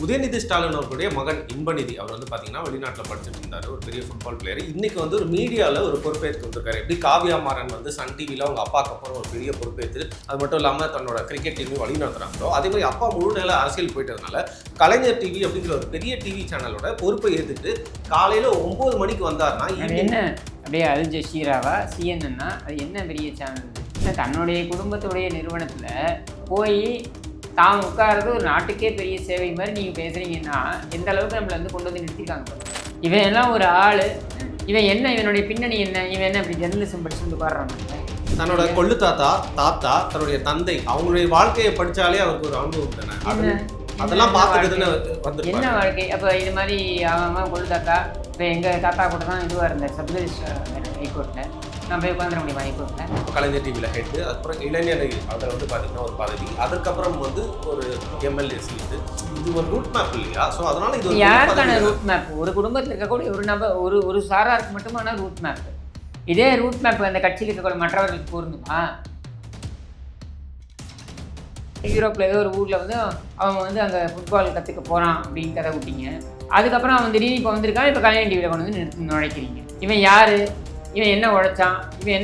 உதயநிதி ஸ்டாலின் அவர்களுடைய மகன் இன்பநிதி அவர் வந்து பார்த்தீங்கன்னா வெளிநாட்டில் படிச்சுட்டு இருந்தார், ஒரு பெரிய ஃபுட்பால் பிளேயர். இன்னைக்கு வந்து ஒரு மீடியாவில் ஒரு பொறுப்பேற்று வந்திருக்காரு. எப்படி காவியா மாறன் வந்து சன் டிவியில் அவங்க அப்பாவுக்கு அப்புறம் ஒரு பெரிய பொறுப்பேற்று, அது மட்டும் இல்லாமல் தன்னோட கிரிக்கெட் டீமையும் வழி நடத்துறாங்களோ, அதே மாதிரி அப்பா முழு நேர அரசியல் போயிட்டதுனால கலைஞர் டிவி அப்படிங்கிற ஒரு பெரிய டிவி சேனலோட பொறுப்பை ஏற்றுட்டு காலையில் 9 மணிக்கு வந்தார்னா என்ன அப்படியே அல் ஜசீராவா சிஎன்என்னா அது என்ன பெரிய சேனல்? தன்னுடைய குடும்பத்துடைய நிறுவனத்தில் போய் தான் உட்கார்றது ஒரு நாட்டுக்கே பெரிய சேவை மாதிரி நீங்கள் பேசுகிறீங்கன்னா எந்த அளவுக்கு நம்மளை வந்து கொண்டு வந்து நிறுத்திருக்காங்க. இவன் எல்லாம் ஒரு ஆள், இவன் என்ன, இவனுடைய பின்னணி என்ன, இவன் என்ன இப்படி ஜெர்னலிசம் படிச்சு வந்து உட்கார்றாங்க. தன்னோட கொள்ளு தாத்தா தன்னுடைய தந்தை அவங்களுடைய வாழ்க்கையை படித்தாலே அவருக்கு ஒரு அனுபவம் தானே, அதெல்லாம் பார்த்துட்டு வந்து என்ன வாழ்க்கை. அப்போ இது மாதிரி அவன் கொள்ளு தாத்தா, இப்போ எங்கள் தாத்தா கூட தான் இதுவாக இருந்தேன் சப் ரிஜிஸ்ட்ரார் ஹைகோர்ட்டில், நான் போய் உட்காந்துட முடியுமா ஹைகோர்ட்டில்? கலைஞர் டிவியில் ஹெட்டு, அதுக்கப்புறம் இளைஞர் அதில் வந்து பார்த்தீங்கன்னா ஒரு பதவி, அதுக்கப்புறம் வந்து ஒரு எம்எல்ஏ சீட்டு. இது ஒரு ரூட் மேப் இல்லையா? ஸோ அதனால இது யாருக்கான ரூட் மேப்? ஒரு குடும்பத்தில் இருக்கக்கூடிய ஒரு நபர் ஒரு சாராருக்கு மட்டுமான ரூட் மேப். இதே ரூட் மேப் அந்த கட்சியில் இருக்கக்கூடிய மற்றவர்களுக்கு பொருந்துமா? யூரோப்பில் ஏதோ ஒரு ஊரில் வந்து அவன் வந்து அங்கே ஃபுட்பால் கற்றுக்க போகிறான் அப்படின்னு கதை விட்டீங்க. அதுக்கப்புறம் அவன் திடீர்னு இப்போ வந்திருக்கான், இப்போ கல்யாண டிவியில் கொண்டு வந்து நுழைக்கிறீங்க. இவன் யார், இவன் என்ன உழைச்சான், இவன்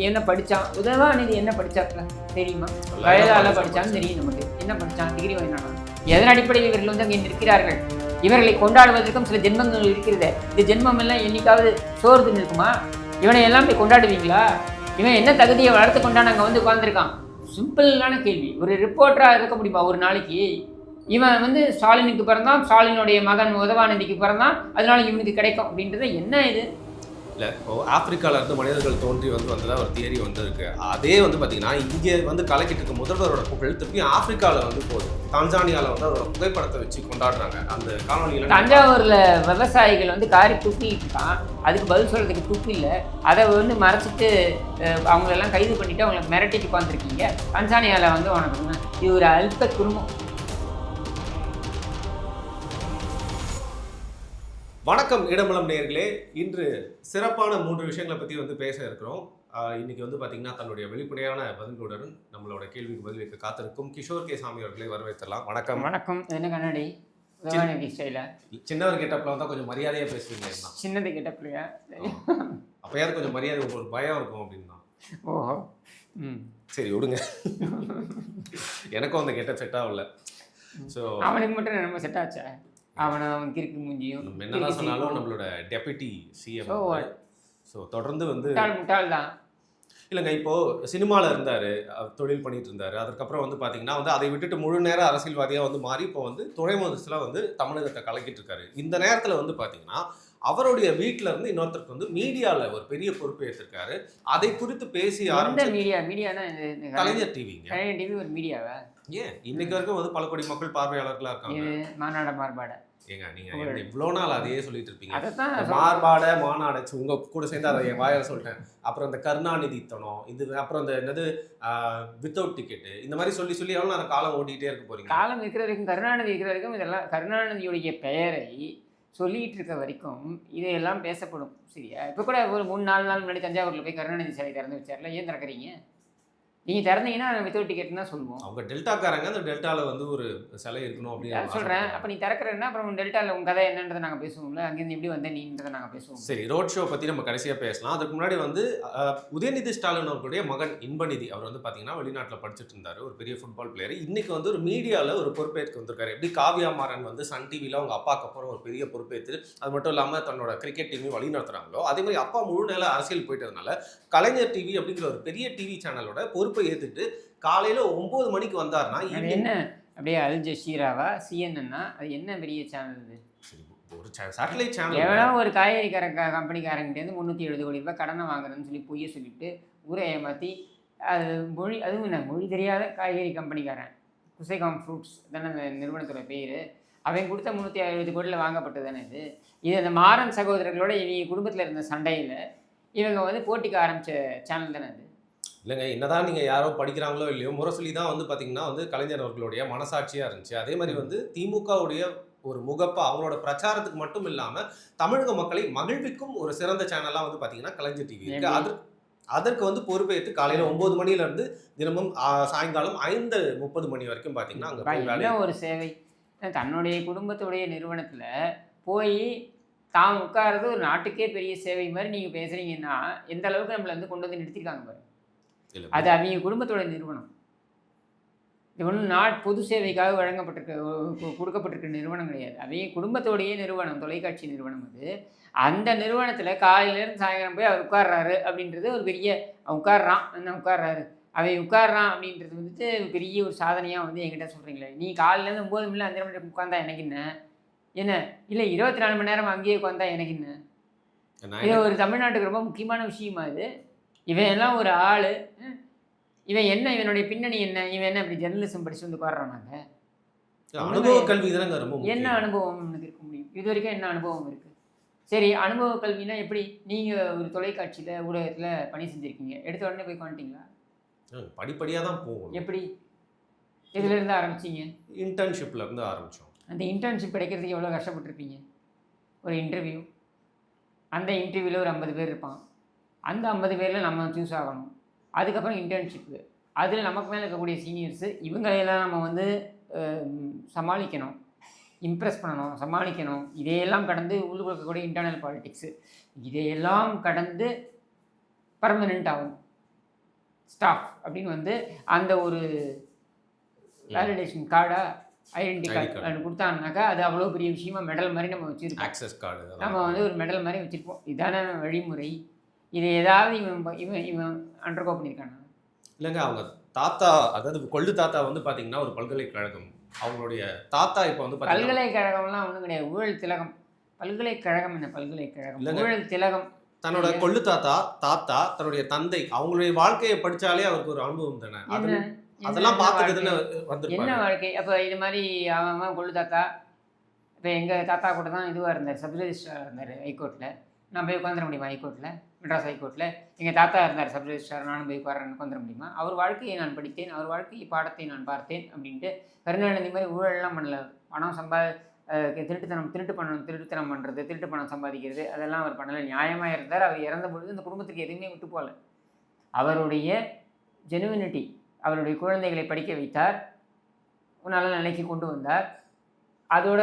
என்ன படித்தான்? உதயநிதி என்ன படித்தாப்புல தெரியுமா? வயதால் படித்தான்னு தெரியும் நமக்கு. என்ன படித்தான்? டிகிரி வாங்கினானா? எதன் அடிப்படையில் இவர்கள் வந்து அங்கே நிற்கிறார்கள்? இவர்களை கொண்டாடுவதற்கும் சில ஜென்மங்கள் இருக்கிறது. இந்த ஜென்மம் எல்லாம் என்னைக்காவது சோர்ந்து நிற்குமா? இவனை எல்லாம் போய் கொண்டாடுவீங்களா? இவன் என்ன தகுதியை வளர்த்து கொண்டான் அங்கே வந்து உட்காந்துருக்கான்? சிம்பிளான கேள்வி. ஒரு ரிப்போர்ட்டராக இருக்க முடியுமா ஒரு நாளைக்கு? இவன் வந்து ஸ்டாலினுக்கு பிறந்தான், ஸ்டாலினுடைய மகன் உதயநிதிக்கு பிறந்தான், அதனால இவனுக்கு கிடைக்கும் அப்படின்றது என்ன இது? இல்லை, இப்போது ஆப்பிரிக்காவில் இருந்து மனிதர்கள் தோன்றி வந்ததாக ஒரு தியரி வந்துருக்கு. அதே வந்து பார்த்திங்கன்னா இங்கே வந்து கலக்கிட்டு இருக்க முதல்வரோட புகழ் திருப்பி ஆப்பிரிக்காவில் வந்து போகுது. தான்சானியாவில் வந்து அதோட புகைப்படத்தை வச்சு கொண்டாடுறாங்க. அந்த காணொலியில் தஞ்சாவூரில் விவசாயிகள் வந்து காரி துப்பிட்டு இருக்கான், அதுக்கு பதில் சொல்கிறதுக்கு துப்பு இல்லை. அதை வந்து மறைச்சிட்டு அவங்களெல்லாம் கைது பண்ணிவிட்டு அவங்களை மிரட்டிட்டு உட்காந்துருக்கீங்க. தான்சானியாவில் வந்து உனக்கு இது ஒரு அல்ப குடும்பம். வணக்கம் இடமலம் நேயர்களே, இன்று சிறப்பான 3 விஷயங்களை பற்றி வந்து பேச இருக்கிறோம். இன்னைக்கு வந்து பார்த்தீங்கன்னா தன்னுடைய வெளிப்படையான பதில்களுடன் நம்மளோட கேள்விக்கு பதிலளிக்க காத்திருக்கும் கிஷோர் கே சாமி அவர்களை வரவேற்றலாம். வணக்கம். வணக்கம். என்ன கண்ணாடி ஸ்டைல சின்னவர் கேட்டப்பில் வந்தால் கொஞ்சம் மரியாதையாக பேசுவீங்க. சின்னது கேட்டப்பிலையா? அப்போயாவது கொஞ்சம் மரியாதை, உங்களுக்கு பயம் இருக்கும் அப்படின்னு தான். ஓஹோ, சரி விடுங்க. எனக்கும் அந்த கெட்ட செட் ஆகல. ஸோ அவனுக்கு மட்டும் நம்ம செட் ஆச்சா? அவன் கிறுக்கு மூஞ்சியும் என்னதான் சொன்னாலும் நம்மளோட டெபுட்டி சிஎம். ஸோ தொடர்ந்து வந்து முட்டாள் தான். இல்லைங்க, இப்போது சினிமாவில் இருந்தார், தொழில் பண்ணிட்டு இருந்தார். அதுக்கப்புறம் வந்து பார்த்தீங்கன்னா வந்து அதை விட்டுட்டு முழு நேர அரசியல்வாதியாக வந்து மாறி இப்போ வந்து துணை முதலமைச்சராக வந்து தமிழகத்தை கலக்கிட்டு இருக்காரு. இந்த நேரத்தில் வந்து பார்த்தீங்கன்னா அவருடைய வீட்டில் இருந்து இன்னொருத்தருக்கு வந்து மீடியாவில் ஒரு பெரிய பொறுப்பு ஏற்றிருக்காரு. அதை குறித்து பேசி மீடியானா கலைஞர் டிவிங்க. கலைஞர் டிவி ஒரு மீடியாவா? ஏன் இன்னைக்கு வரைக்கும் வந்து பல கோடி மக்கள் பார்வையாளர்களாக இருக்காங்க. மாநாட மார்பாட ஏங்க நீங்கள் இவ்வளோ நாள் அதையே சொல்லிட்டு இருப்பீங்க. மார்பாட மாநாடு உங்க கூட சேர்ந்து அதை என் வாயால் சொல்லிட்டேன். அப்புறம் இந்த கருணாநிதி தனம் இது, அப்புறம் இந்த என்னது வித்தவுட் டிக்கெட்டு, இந்த மாதிரி சொல்லி சொல்லி எவ்வளோ நான் காலம் ஓட்டிகிட்டே இருக்க போறீங்க. காலம் இருக்கிற வரைக்கும், கருணாநிதி இருக்கிற வரைக்கும் இதெல்லாம் கருணாநிதியுடைய பெயரை சொல்லிகிட்டு இருக்க வரைக்கும் இதையெல்லாம் பேசப்படும். சரியா? இப்போ கூட ஒரு 3-4 நாள் முன்னாடி தஞ்சாவூரில் போய் கருணாநிதி சிலை திறந்து வச்சார்ல, ஏன் திறக்கிறீங்க? நீங்கள் திறந்தீங்கன்னா வித்தவுட் டிக்கெட்னு தான் சொல்லுவோம். அவங்க டெல்டாக்காரங்க, அந்த டெல்டாவில் வந்து ஒரு சிலை இருக்கணும் அப்படின்னு சொல்கிறேன். அப்போ நீ திறக்கிறேன்னா அப்புறம் டெல்டாவில் உங்கள் கதை என்னன்றதை நாங்கள் பேசுவோம்ல, அங்கேருந்து எப்படி வந்தேன் நீன்றதை நாங்கள் பேசுவோம். சரி, ரோட் ஷோ பற்றி நம்ம கடைசியாக பேசலாம். அதுக்கு முன்னாடி வந்து உதயநிதி ஸ்டாலின் அவர்களுடைய மகன் இன்பநிதி அவர் வந்து பார்த்தீங்கன்னா வெளிநாட்டில் படிச்சுட்டு இருந்தார், ஒரு பெரிய ஃபுட்பால் பிளேயர். இன்னைக்கு வந்து ஒரு மீடியாவில் ஒரு பொறுப்பேற்று வந்திருக்காரு. எப்படி காவியா மாறன் வந்து சன் டிவியில் அவங்க அப்பாவுக்கு அப்புறம் ஒரு பெரிய பொறுப்பேற்று, அது மட்டும் இல்லாமல் தன்னோட கிரிக்கெட் டீமையும் வழி நடத்துகிறாங்களோ, அதே மாதிரி அப்பா முழு நேர அரசியல் போயிட்டதுனால கலைஞர் டிவி அப்படிங்கிற ஒரு பெரிய டிவி சேனலோட பொறுப்பை ஏற்றுட்டு காலையில் 9 மணிக்கு வந்தார்னா என்ன அப்படியே அல் ஜசீராவா சிஎன்என்னா அது என்ன பெரிய சேனல்? ஒரு சேட்டலைட் சேனல். எவ்வளோ ஒரு கம்பெனிக்காரங்கிட்டேருந்து 370 கோடி ரூபாய் கடனை வாங்குறேன்னு சொல்லி பொய்ய சொல்லிட்டு ஊரை ஏமாற்றி அது அதுவும் என்ன மொழி தெரியாத காய்கறி கம்பெனிக்காரன், குசைகாம் ஃப்ரூட்ஸ் தானே அந்த நிறுவனத்தோட பேர். அவன் கொடுத்த 370 கோடியில் வாங்கப்பட்டது தானே இது அந்த மாறன் சகோதரர்களோட இவங்க குடும்பத்தில் இருந்த சண்டையில் இவங்க வந்து போட்டிக்கு ஆரம்பித்த சேனல் தானே அது. இல்லைங்க, என்னதான் நீங்கள் யாரோ படிக்கிறாங்களோ இல்லையோ, முரசொலி தான் வந்து பார்த்தீங்கன்னா வந்து கலைஞர் அவர்களுடைய மனசாட்சியாக இருந்துச்சு. அதே மாதிரி வந்து திமுகவுடைய ஒரு முகப்பா அவங்களோட பிரச்சாரத்துக்கு மட்டும் இல்லாமல் தமிழக மக்களை மகிழ்விக்கும் ஒரு சிறந்த சேனலாக வந்து பார்த்தீங்கன்னா கலைஞர் டிவி இருக்குது. அதற்கு வந்து பொறுப்பேற்று காலையில் 9 மணிலேருந்து தினமும் சாயங்காலம் 5:30 மணி வரைக்கும் பார்த்தீங்கன்னா அங்கே ஒரு சேவை. தன்னுடைய குடும்பத்துடைய நிறுவனத்தில் போய் தான் உட்கார்றது ஒரு நாட்டுக்கே பெரிய சேவை மாதிரி நீங்கள் பேசுகிறீங்கன்னா எந்த அளவுக்கு நம்மளை வந்து கொண்டு வந்து நிறுத்திருக்காங்க பாரு. இல்ல அது அவங்க குடும்பத்தோட நிறுவனம். இது ஒன்றும் பொது சேவைக்காக கொடுக்கப்பட்டிருக்க நிறுவனம் கிடையாது. அவங்க குடும்பத்தோடைய நிறுவனம், தொலைக்காட்சி நிறுவனம் அது. அந்த நிறுவனத்தில் காலையிலேருந்து சாயங்காலம் போய் அவர் உட்கார்றாரு அப்படின்றது ஒரு பெரிய உட்கார்றான் என்ன உட்கார்றாரு அவன் உட்கார்றான் அப்படின்றது வந்துட்டு பெரிய ஒரு சாதனையாக வந்து என்கிட்ட சொல்கிறீங்களே. நீ காலையிலேருந்து 9 மணி 5 மணி உட்காந்தா எனக்கு என்ன இல்லை 24 மணி நேரம் அங்கேயே உட்காந்தா எனக்கு என்ன? இது ஒரு தமிழ்நாட்டுக்கு ரொம்ப முக்கியமான விஷயமா இது. இவன் எல்லாம் ஒரு ஆள், இவன் என்ன, இவனுடைய பின்னணி என்ன, இவன் என்ன இப்படி ஜெர்னலிசம் படிச்சு வந்து உட்கார்றான். நாங்கள் அனுபவ கல்வி தானங்க ரொம்ப என்ன அனுபவம் எனக்கு இருக்க முடியும்? இது வரைக்கும் என்ன அனுபவம் இருக்குது? சரி, அனுபவ கல்வினா எப்படி? நீங்கள் ஒரு தொலைக்காட்சியில் ஊடகத்தில் பணி செஞ்சுருக்கீங்க, எடுத்த உடனே போய் காண்டிங்களா? படிப்படியாக தான் போகும். எப்படி, எதுலேருந்து ஆரம்பிச்சிங்க? இன்டர்ன்ஷிப்பில் இருந்து ஆரம்பித்தோம். அந்த இன்டர்ன்ஷிப் கிடைக்கிறதுக்கு எவ்வளோ கஷ்டப்பட்டுருப்பீங்க? ஒரு இன்டர்வியூ, அந்த இன்டர்வியூவில் ஒரு 50 பேர் இருப்பான், அந்த 50 பேரில் நம்ம சூஸ் ஆகணும். அதுக்கப்புறம் இன்டர்ன்ஷிப்பு, அதில் நமக்கு மேலே இருக்கக்கூடிய சீனியர்ஸு, இவங்களெல்லாம் நம்ம வந்து சமாளிக்கணும், இம்ப்ரெஸ் பண்ணணும், சமாளிக்கணும். இதையெல்லாம் கடந்து உள்ளுக்குள்ள இருக்கக்கூடிய இன்டர்னல் பாலிட்டிக்ஸு, இதையெல்லாம் கடந்து பர்மனெண்ட் ஆகும் ஸ்டாஃப் அப்படின்னு வந்து அந்த ஒரு வேலிடேஷன் கார்டா, ஐடென்டி கார்டு கொடுத்தாங்கனாக்கா அது அவ்வளோ பெரிய விஷயமா மெடல் மாதிரி நம்ம வச்சுருக்கோம். ஆக்சஸ் கார்டு நம்ம வந்து ஒரு மெடல் மாதிரி வச்சுருப்போம். இதான வழிமுறை. இதை ஏதாவது இவன் அண்டர்கோ பண்ணியிருக்கானா? இல்லைங்க, அவங்க தாத்தா, அதாவது கொள்ளு தாத்தா வந்து பார்த்தீங்கன்னா ஒரு பல்கலைக்கழகம், அவங்களுடைய தாத்தா இப்போ வந்து பல்கலைக்கழகம்லாம் ஒன்றும் கிடையாது, ஊழல் திலகம். பல்கலைக்கழகம் என்ன பல்கலைக்கழகம்? ஊழல் திலகம். தன்னோட கொள்ளு தாத்தா தன்னுடைய தந்தை அவங்களுடைய வாழ்க்கையை படிச்சாலே அவருக்கு ஒரு அனுபவம் தானே. அதெல்லாம் பார்த்துட்டு வந்து என்ன வாழ்க்கை. அப்போ இது மாதிரி அவன் கொள்ளு தாத்தா, இப்போ எங்கள் தாத்தா கூட தான் இதுவாக இருந்தார், சப் ரெஜிஸ்ட்ரார் இருந்தார் ஹைகோர்ட்டில். நான் போய் உட்காந்துட முடியுமா ஹைகோர்ட்டில், மெட்ராஸ் ஹைகோர்ட்டில்? எங்கள் தாத்தா இருந்தார் சப் ரெஜிஸ்ட்ரார், நானும் போய் உட்காந்துட முடியுமா? அவர் வாழ்க்கையை நான் படித்தேன், அவர் வாழ்க்கை பாடத்தை நான் பார்த்தேன் அப்படின்ட்டு. கருணாநிதி மாதிரி ஊழல்லாம் பண்ணல, பணம் திருட்டுத்தனம் பண்ணுறது, திருட்டு பணம் சம்பாதிக்கிறது, அதெல்லாம் அவர் பண்ணலை, நியாயமாக இருந்தார். அவர் இறந்த பொழுது இந்த குடும்பத்துக்கு எதுவுமே விட்டு போகல. அவருடைய ஜெனுவினிட்டி, அவருடைய குழந்தைகளை படிக்க வைத்தார், ஒரு நல்ல நிலைக்கு கொண்டு வந்தார். அதோட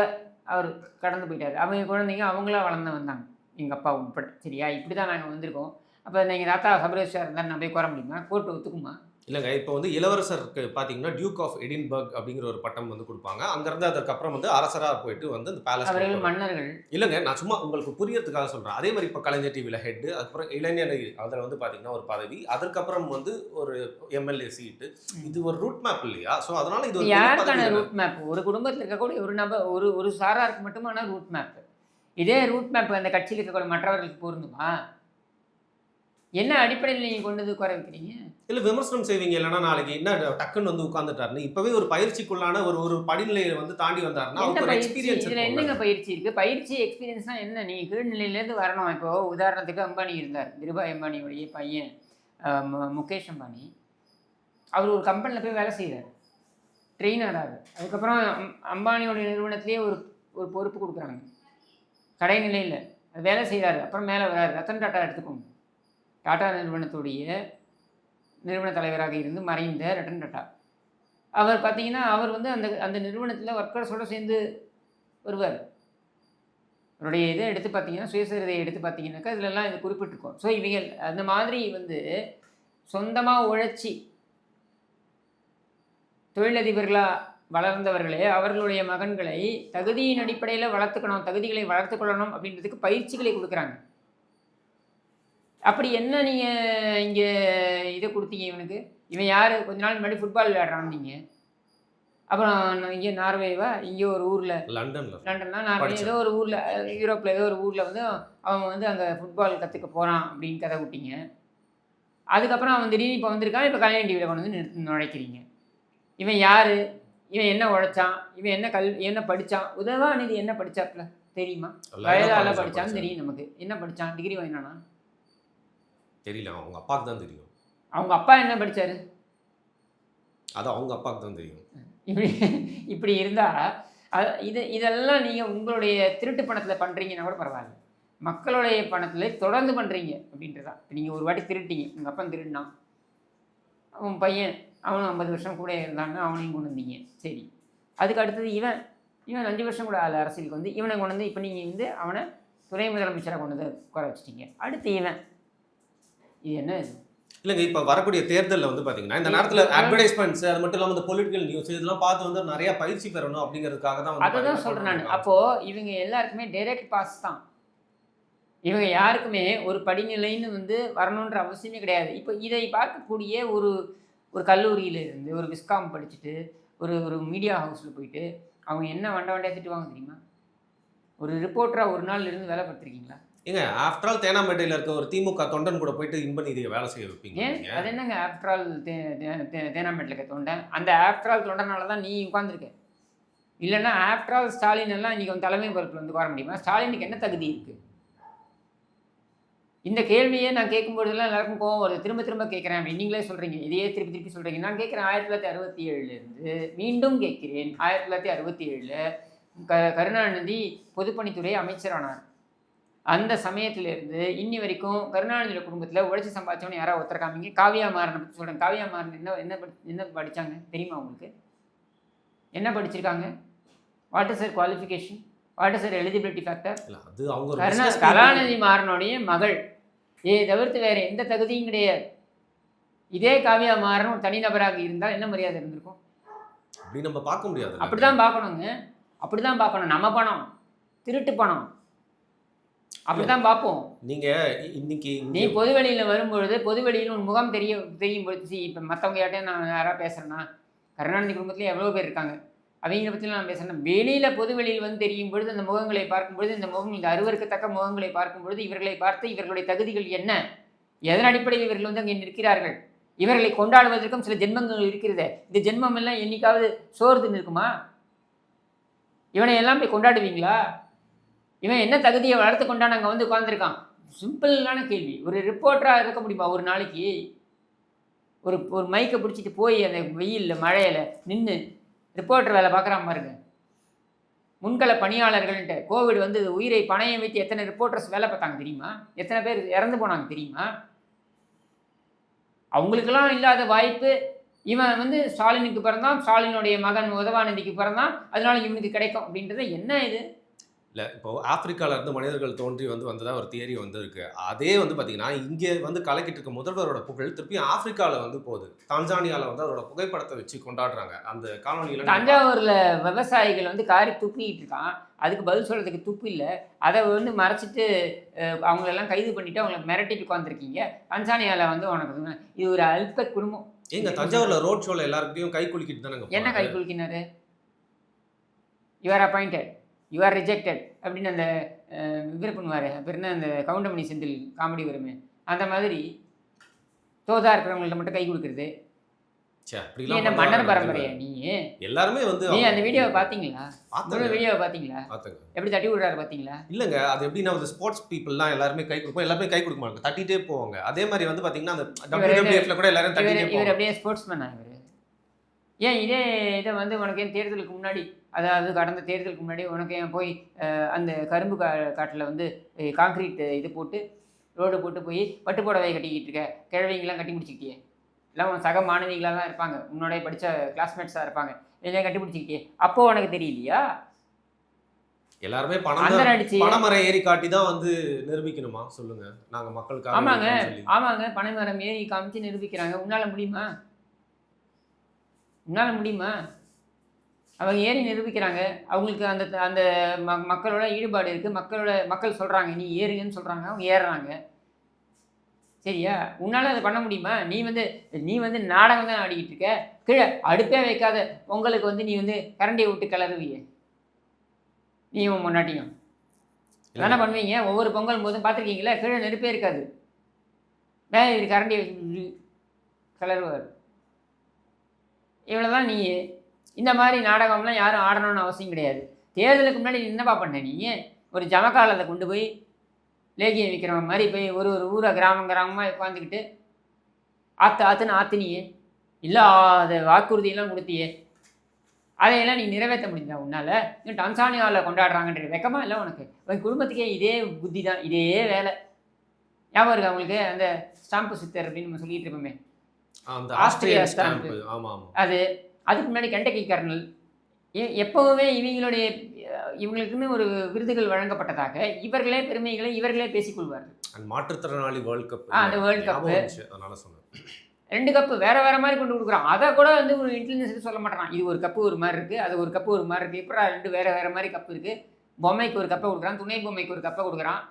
அவர் கடந்து போயிட்டார். அவங்க குழந்தைங்க அவங்களா வளர்ந்து வந்தாங்க, எங்கள் அப்பா உட்பட. சரியா, இப்படி தான் நாங்கள் வந்திருக்கோம். அப்போ எங்கள் தாத்தா சபரேஸ்வரர் இருந்தால் நான் போய் கோர முடியுமா? கோர்ட்டு ஒத்துக்குமா? இல்லைங்க, இப்போ வந்து இளவரசருக்கு பார்த்தீங்கன்னா டியூக் ஆஃப் எடின்பர்க் அப்படிங்கிற ஒரு பட்டம் வந்து கொடுப்பாங்க. அங்கேருந்து அதுக்கப்புறம் வந்து அரசராக போயிட்டு வந்து அந்த பேலஸ். அவர்கள் மன்னர்கள். இல்லைங்க, நான் சும்மா உங்களுக்கு புரியறதுக்காக சொல்கிறேன். அதே மாதிரி இப்போ கலைஞர் டிவியில் ஹெட்டு, அதுக்கப்புறம் இளைஞர் அதில் வந்து பார்த்தீங்கன்னா ஒரு பதவி, அதுக்கப்புறம் வந்து ஒரு எம்எல்ஏ சீட்டு. இது ஒரு ரூட் மேப் இல்லையா? ஸோ அதனால இது யாருக்கான ரூட் மேப்? ஒரு குடும்பத்தில் இருக்கக்கூடிய ஒரு நபர், ஒரு சாராருக்கு மட்டுமான ரூட் மேப். இதே ரூட் மேப் அந்த கட்சியில் இருக்கக்கூடிய மற்றவர்களுக்கு பொருந்துமா? என்ன அடிப்படையில் நீங்கள் கொண்டு வந்து குறை வைக்கிறீங்க? இல்லை, விமர்சனம் செய்வீங்க. இல்லைன்னா நாளைக்கு என்ன டக்குன்னு வந்து உட்காந்துட்டாருன்னு, இப்போவே ஒரு பயிற்சிக்குள்ளான ஒரு படிநிலையை வந்து தாண்டி வந்தாருன்னா ஒரு எக்ஸ்பீரியன்ஸ். இதில் என்னங்க பயிற்சி இருக்குது? பயிற்சி எக்ஸ்பீரியன்ஸ்னால் என்ன? நீங்கள் கீழ்நிலையிலேருந்து வரணும். இப்போது உதாரணத்துக்கு அம்பானி இருந்தார், திருபாய் அம்பானியோடைய பையன் முகேஷ் அம்பானி. அவர் ஒரு கம்பெனியில் போய் வேலை செய்கிறார், ட்ரெயினராக. அதுக்கப்புறம் அம்பானியோடைய நிறுவனத்திலே ஒரு பொறுப்பு கொடுக்குறாங்க கடைநிலையில், அது வேலை செய்கிறாரு. அப்புறம் மேலே வராரு. ரத்தன் டாட்டா எடுத்துக்கோங்க, டாடா நிறுவனத்துடைய நிறுவன தலைவராக இருந்து மறைந்த ரத்தன் டாட்டா. அவர் பார்த்தீங்கன்னா அவர் வந்து அந்த நிறுவனத்தில் ஒர்க்கர்ஸோடு சேர்ந்து வருவார். அவருடைய இதை எடுத்து பார்த்தீங்கன்னா, சுயசரிதையை எடுத்து பார்த்தீங்கன்னாக்கா இதிலெல்லாம் இது குறிப்பிட்டிருக்கோம். ஸோ இவைகள் அந்த மாதிரி வந்து சொந்தமாக உழைச்சி தொழிலதிபர்களாக வளர்ந்தவர்களே அவர்களுடைய மகன்களை தகுதியின் அடிப்படையில் வளர்த்துக்கணும், தகுதிகளை வளர்த்துக்கொள்ளணும் அப்படின்றதுக்கு பயிற்சிகளை கொடுக்குறாங்க. அப்படி என்ன நீங்கள் இங்கே இதை கொடுத்தீங்க இவனுக்கு? இவன் யார்? கொஞ்ச நாள் முன்னாடி ஃபுட்பால் விளையாடுறான் நீங்கள். அப்புறம் இங்கே நார்வேவா, இங்கே ஒரு ஊரில் லண்டன்னா நார்வே ஏதோ ஒரு ஊரில், யூரோப்பில் ஏதோ ஒரு ஊரில் வந்து அவன் வந்து அங்கே ஃபுட்பால் கற்றுக்க போகிறான் அப்படின்னு கதை விட்டீங்க. அதுக்கப்புறம் அவன் திடீர்னு இப்போ வந்திருக்கான், இப்போ கலைஞர் டிவியில் கொண்டு வந்து நுழைக்கிறீங்க. இவன் யார், இவன் என்ன உழைச்சான், இவன் என்ன படித்தான்? உதயநிதி என்ன படித்தாப்புல தெரியுமா? வயதால் படித்தான்னு தெரியும் நமக்கு. என்ன படித்தான்? டிகிரி வாங்கினானா? தெரியல, அவங்க அப்பாவுக்கு தான் தெரியும். அவங்க அப்பா என்ன படித்தார்? அது அவங்க அப்பாவுக்கு தான் தெரியும். இப்படி இருந்தால் இதெல்லாம் நீங்கள் உங்களுடைய திருட்டு பணத்தில் பண்ணுறீங்கன்னா கூட பரவாயில்ல, மக்களுடைய பணத்தில் தொடர்ந்து பண்ணுறீங்க அப்படின்றதான். இப்போ நீங்கள் ஒரு வாட்டி திருட்டீங்க, உங்கள் அப்பா திருடினான், அவன் பையன் அவனும் 50 வருஷம் கூட இருந்தாங்க, அவனையும் கொண்டு வந்தீங்க. சரி, அதுக்கு அடுத்தது இவன் இவன் 5 வருஷம் கூட ஆள் அரசியலுக்கு வந்து இவனை கொண்டு வந்து இப்போ நீங்கள் வந்து அவனை துணை முதலமைச்சராக கொண்டு வந்து உட்கார வச்சிட்டீங்க. அடுத்து இவன் இது என்ன இது? இல்லைங்க, இப்போ வரக்கூடிய தேர்தலில் வந்து பார்த்தீங்கன்னா இந்த நேரத்தில் அட்வர்டைஸ்மெண்ட்ஸ் அது மட்டும் இல்லாமல் இந்த பொலிட்டிக்கல் நியூஸ் இதெல்லாம் பார்த்து வந்து நிறைய பயிற்சி பெறணும் அப்படிங்கிறதுக்காக தான் வந்து அதை தான் சொல்கிறேன் நான். அப்போது இவங்க எல்லாருக்குமே டைரக்ட் பாஸ் தான். இவங்க யாருக்குமே ஒரு படிநிலைன்னு வந்து வரணுன்ற அவசியமே கிடையாது. இப்போ இதை பார்க்கக்கூடிய ஒரு கல்லூரியிலேருந்து ஒரு விஸ்காம் படிச்சுட்டு ஒரு மீடியா ஹவுஸில் போயிட்டு அவங்க என்ன வண்டையாக திட்டுவாங்க தெரியுமா? ஒரு ரிப்போர்ட்டராக ஒரு நாள் இருந்து வேலை பார்த்துருக்கீங்களா? ஏங்க ஆஃப்டர் ஆல் தேனாம்பேட்டையில் இருக்க ஒரு திமுக தொண்டன் கூட போயிட்டு இன்பநிதியை வேலை செய்ய வைப்பீங்க? ஏன் அது என்னங்க ஆஃப்டர் ஆல் தேனாம்பேட்டில் இருக்க தொண்டன்? அந்த ஆஃப்டர் ஆல் தொண்டனால தான் நீ உட்காந்துருக்க. இல்லைன்னா ஆஃப்டர் ஆல் ஸ்டாலின் எல்லாம் இன்றைக்கி வந்து தலைமை பொறுப்பில் வந்து வர முடியுமா? ஸ்டாலினுக்கு என்ன தகுதி இருக்குது? இந்த கேள்வியே நான் கேட்கும்போதெல்லாம் எல்லாருக்கும் கோவம் வருது. திரும்ப திரும்ப கேட்குறேன் அப்படி நீங்களே சொல்கிறீங்க, இதையே திருப்பி சொல்கிறீங்க. நான் கேட்குறேன் 1967 மீண்டும் கேட்கிறேன். 1967 கருணாநிதி பொதுப்பணித்துறை அமைச்சரானார். அந்த சமயத்திலேருந்து இன்னி வரைக்கும் கருணாநிதியோட குடும்பத்தில் உழைச்சி சம்பாதிச்சவனு யாராவது ஒருத்தருக்காமீங்க. காவியா மாறனை பற்றி சொல்கிறேன். காவியா மாறன் என்ன படித்தாங்க தெரியுமா உங்களுக்கு? என்ன படிச்சிருக்காங்க? What is sir qualification? What is sir eligibility factor? அது அவங்க கலாநிதி மாறனுடைய மகள் தவிர்த்து வேறு எந்த தகுதியும் கிடையாது. இதே காவியா மாறன் ஒரு தனிநபராக இருந்தால் என்ன மரியாதை இருந்திருக்கும்? அப்படி நம்ம பார்க்க முடியாது. அப்படி தான் பார்க்கணுங்க. அப்படி தான் பார்க்கணும். நம்ம பணம் திருட்டு பணம் அப்படி தான் பார்ப்போம். நீங்கள் இன்னைக்கு நீ பொதுவெளியில் வரும்பொழுது பொதுவெளியில் ஒரு முகம் தெரியும் பொழுது இப்போ மற்றவங்க யார்ட்டையும் நான் யாராவது பேசுகிறேன்னா கருணாநிதி குடும்பத்தில் எவ்வளோ பேர் இருக்காங்க அவங்கள பற்றிலாம் நான் பேசுகிறேன். வெளியில் பொதுவெளியில் வந்து தெரியும் பொழுது அந்த முகங்களை பார்க்கும்பொழுது இந்த முகங்கள் இந்த அருவருக்கத்தக்க முகங்களை பார்க்கும்பொழுது இவர்களை பார்த்து இவர்களுடைய தகுதிகள் என்ன, எதன் அடிப்படையில் இவர்கள் வந்து அங்கே நிற்கிறார்கள், இவர்களை கொண்டாடுவதற்கும் சில ஜென்மங்கள் இருக்கிறது. இந்த ஜென்மம் எல்லாம் என்னைக்காவது சோர்ந்துன்னு இருக்குமா? இவனை எல்லாம் போய் கொண்டாடுவீங்களா? இவன் என்ன தகுதியை வளர்த்து கொண்டான் அங்கே வந்து உட்காந்துருக்கான்? சிம்பிளான கேள்வி. ஒரு ரிப்போர்ட்டராக இருக்க முடியுமா ஒரு நாளைக்கு? ஒரு மைக்கை பிடிச்சிட்டு போய் அந்த வெயிலில் மழையில் நின்று ரிப்போர்ட்டர் வேலை பார்க்குறான் பாருங்க. முன்கள பணியாளர்கள்ட்ட கோவிட் வந்து உயிரை பணையம் வைத்து எத்தனை ரிப்போர்ட்டர்ஸ் வேலை பார்த்தாங்க தெரியுமா? எத்தனை பேர் இறந்து போனாங்க தெரியுமா? அவங்களுக்கெல்லாம் இல்லாத வாய்ப்பு இவன் வந்து ஸ்டாலினுக்கு பிறந்தான், ஸ்டாலினுடைய மகன் உதவாநிதிக்கு பிறந்தான், அதனால இவனுக்கு கிடைக்கும் அப்படின்றது என்ன இது? இல்லை, இப்போது ஆப்பிரிக்காவிலேருந்து மனிதர்கள் தோன்றி வந்ததாக ஒரு தியரி வந்து இருக்குது. அதே வந்து பார்த்திங்கன்னா இங்கே வந்து கலக்கிட்டு இருக்க முதல்வரோட புகழ் திருப்பி ஆப்பிரிக்காவில் வந்து போகுது. தான்சானியாவில் வந்து அவரோட புகைப்படத்தை வச்சு கொண்டாடுறாங்க. அந்த காலனியில் தஞ்சாவூரில் விவசாயிகள் வந்து காரி துப்பிக்கிட்டு இருக்கான், அதுக்கு பதில் சொல்கிறதுக்கு துப்பு இல்லை. அதை வந்து மறைச்சிட்டு அவங்களெல்லாம் கைது பண்ணிவிட்டு அவங்கள மிரட்டிட்டு உட்காந்துருக்கீங்க. தான்சானியாவில் வந்து உனக்கு இது ஒரு அல்ப குடும்பம். எங்க தஞ்சாவூரில் ரோட் ஷோவில் எல்லாருக்கையும் கை குலுக்கிட்டு தானே. என்ன கை குலுக்கினாரு? You are appointed, you are rejected அப்படின்னு அந்த இவர் பண்ணுவார். அப்புறம் அந்த கவுண்டமணி செந்தில் காமெடி வருமே, அந்த மாதிரி தோதா இருக்கிறவங்கள்ட்ட மட்டும் கை கொடுக்குறது. என்ன மன்னர் பரம்பரையா நீ? எல்லாருமே வந்து நீ அந்த வீடியோவை பார்த்தீங்களா? வீடியோவை பார்த்தீங்களா? எப்படி தட்டி விடுறாரு பார்த்தீங்களா? இல்லைங்க, அது எப்படின்னா வந்து ஸ்போர்ட்ஸ் பீப்புள்லாம் எல்லாருமே கை கொடுப்போம், எல்லாருமே கை கொடுக்க மாட்டாங்க, தட்டிகிட்டே போவாங்க. அதே மாதிரி வந்து பார்த்தீங்கன்னா அந்த WWF கூட எல்லாரும் தட்டிகிட்டே போவாங்க. இவர் அப்படியே ஸ்போர்ட்ஸ்மேனா இவர்? ஏன் இதை வந்து உனக்கு ஏன் தேர்தலுக்கு முன்னாடி, அதாவது கடந்த தேர்தலுக்கு முன்னாடி உனக்கு ஏன் போய் அந்த கரும்பு காட்டில் வந்து கான்க்ரீட் இது போட்டு ரோடு போட்டு போய் பட்டு புடவை கட்டிக்கிட்டு இருக்க கிழவிங்கெல்லாம் கட்டி பிடிச்சிக்கிட்டியே? எல்லாம் உன் சக மாணவிகளாக தான் இருப்பாங்க, உன்னோடைய படித்த கிளாஸ்மேட்ஸாக இருப்பாங்க, இதெல்லாம் கட்டி பிடிச்சிக்கிட்டியே. அப்போது உனக்கு தெரியலையா? எல்லாருமே பனைமரம் ஏறி காட்டி தான் வந்து நிரூபிக்கணுமா சொல்லுங்க? நாங்கள் மக்களுக்கு ஆமாங்க பனைமரம் ஏறி காமிச்சு நிரூபிக்கிறாங்க. உன்னால் முடியுமா? அவங்க ஏறி நிரூபிக்கிறாங்க. அவங்களுக்கு அந்த அந்த மக்களோட ஈடுபாடு இருக்குது. மக்கள் சொல்கிறாங்க நீ ஏறுங்கன்னு சொல்கிறாங்க, அவங்க ஏறுறாங்க. சரியா? உன்னால் அதை பண்ண முடியுமா? நீ வந்து நாடகம் தான் ஆடிக்கிட்டு இருக்க. கீழே அடுப்பே வைக்காத உங்களுக்கு வந்து நீ வந்து கரண்டியை விட்டு கிளறுவிய. நீயும் முன்னாட்டியும் தானே பண்ணுவீங்க. ஒவ்வொரு பொங்கல் போதும் பார்த்துருக்கீங்களா? கீழே நெருப்பே இருக்காது, மேலே இது கரண்டியை கிளறுவார். இவ்வளோதான். நீ இந்த மாதிரி நாடகம்லாம் யாரும் ஆடணும்னு அவசியம் கிடையாது. தேர்தலுக்கு முன்னாடி என்னப்பா பண்ண? நீ ஒரு ஜமக்காலத்தை கொண்டு போய் லேகியம் விற்கிறவங்க மாதிரி போய் ஒரு ஊரை கிராமமாக உட்காந்துக்கிட்டு ஆற்றுன்னு ஆற்றினியே, இல்லாத வாக்குறுதியெல்லாம் கொடுத்தியே, அதையெல்லாம் நீ நிறைவேற்ற முடிஞ்சா உன்னால்? இன்னும் டான்சானியாவில் கொண்டாடுறாங்கன்ற வெக்கமா இல்லை உனக்கு? உன் குடும்பத்துக்கே இதே புத்தி தான், இதே வேலை. ஞாபகம் இருக்கு அவங்களுக்கு அந்த ஸ்டாம்பு சித்தர் அப்படின்னு நம்ம சொல்லிட்டு இருப்போமே, ஆஸ்திரியா ஸ்டாம்பு. அது அதுக்கு முன்னாடி கெண்டக்கி கர்னல், எப்பவுமே இவங்களுக்குன்னு ஒரு விருதுகள் வழங்கப்பட்டதாக இவர்களே பெருமைகளை இவர்களே பேசிக்கொள்வார்கள். அண்ட் மாற்றுத்திறனாளி வேர்ல்ட் கப் அந்த வேர்ல்ட் கப்பு அதனால சொன்னேன். 2 கப்பு வேற வேற மாதிரி கொண்டு கொடுக்குறான். அதை கூட வந்து ஒரு இன்டெலிஜென்ஸ் சொல்ல மாட்டான். இது ஒரு கப்பு ஒரு மாதிரி இருக்குது, அது ஒரு கப்பு ஒரு மாதிரி இருக்குது. எப்படா 2 வேற வேற மாதிரி கப்பு இருக்குது, பொம்மைக்கு ஒரு கப்பை கொடுக்குறான், துணை பொம்மைக்கு ஒரு கப்பை கொடுக்குறான்,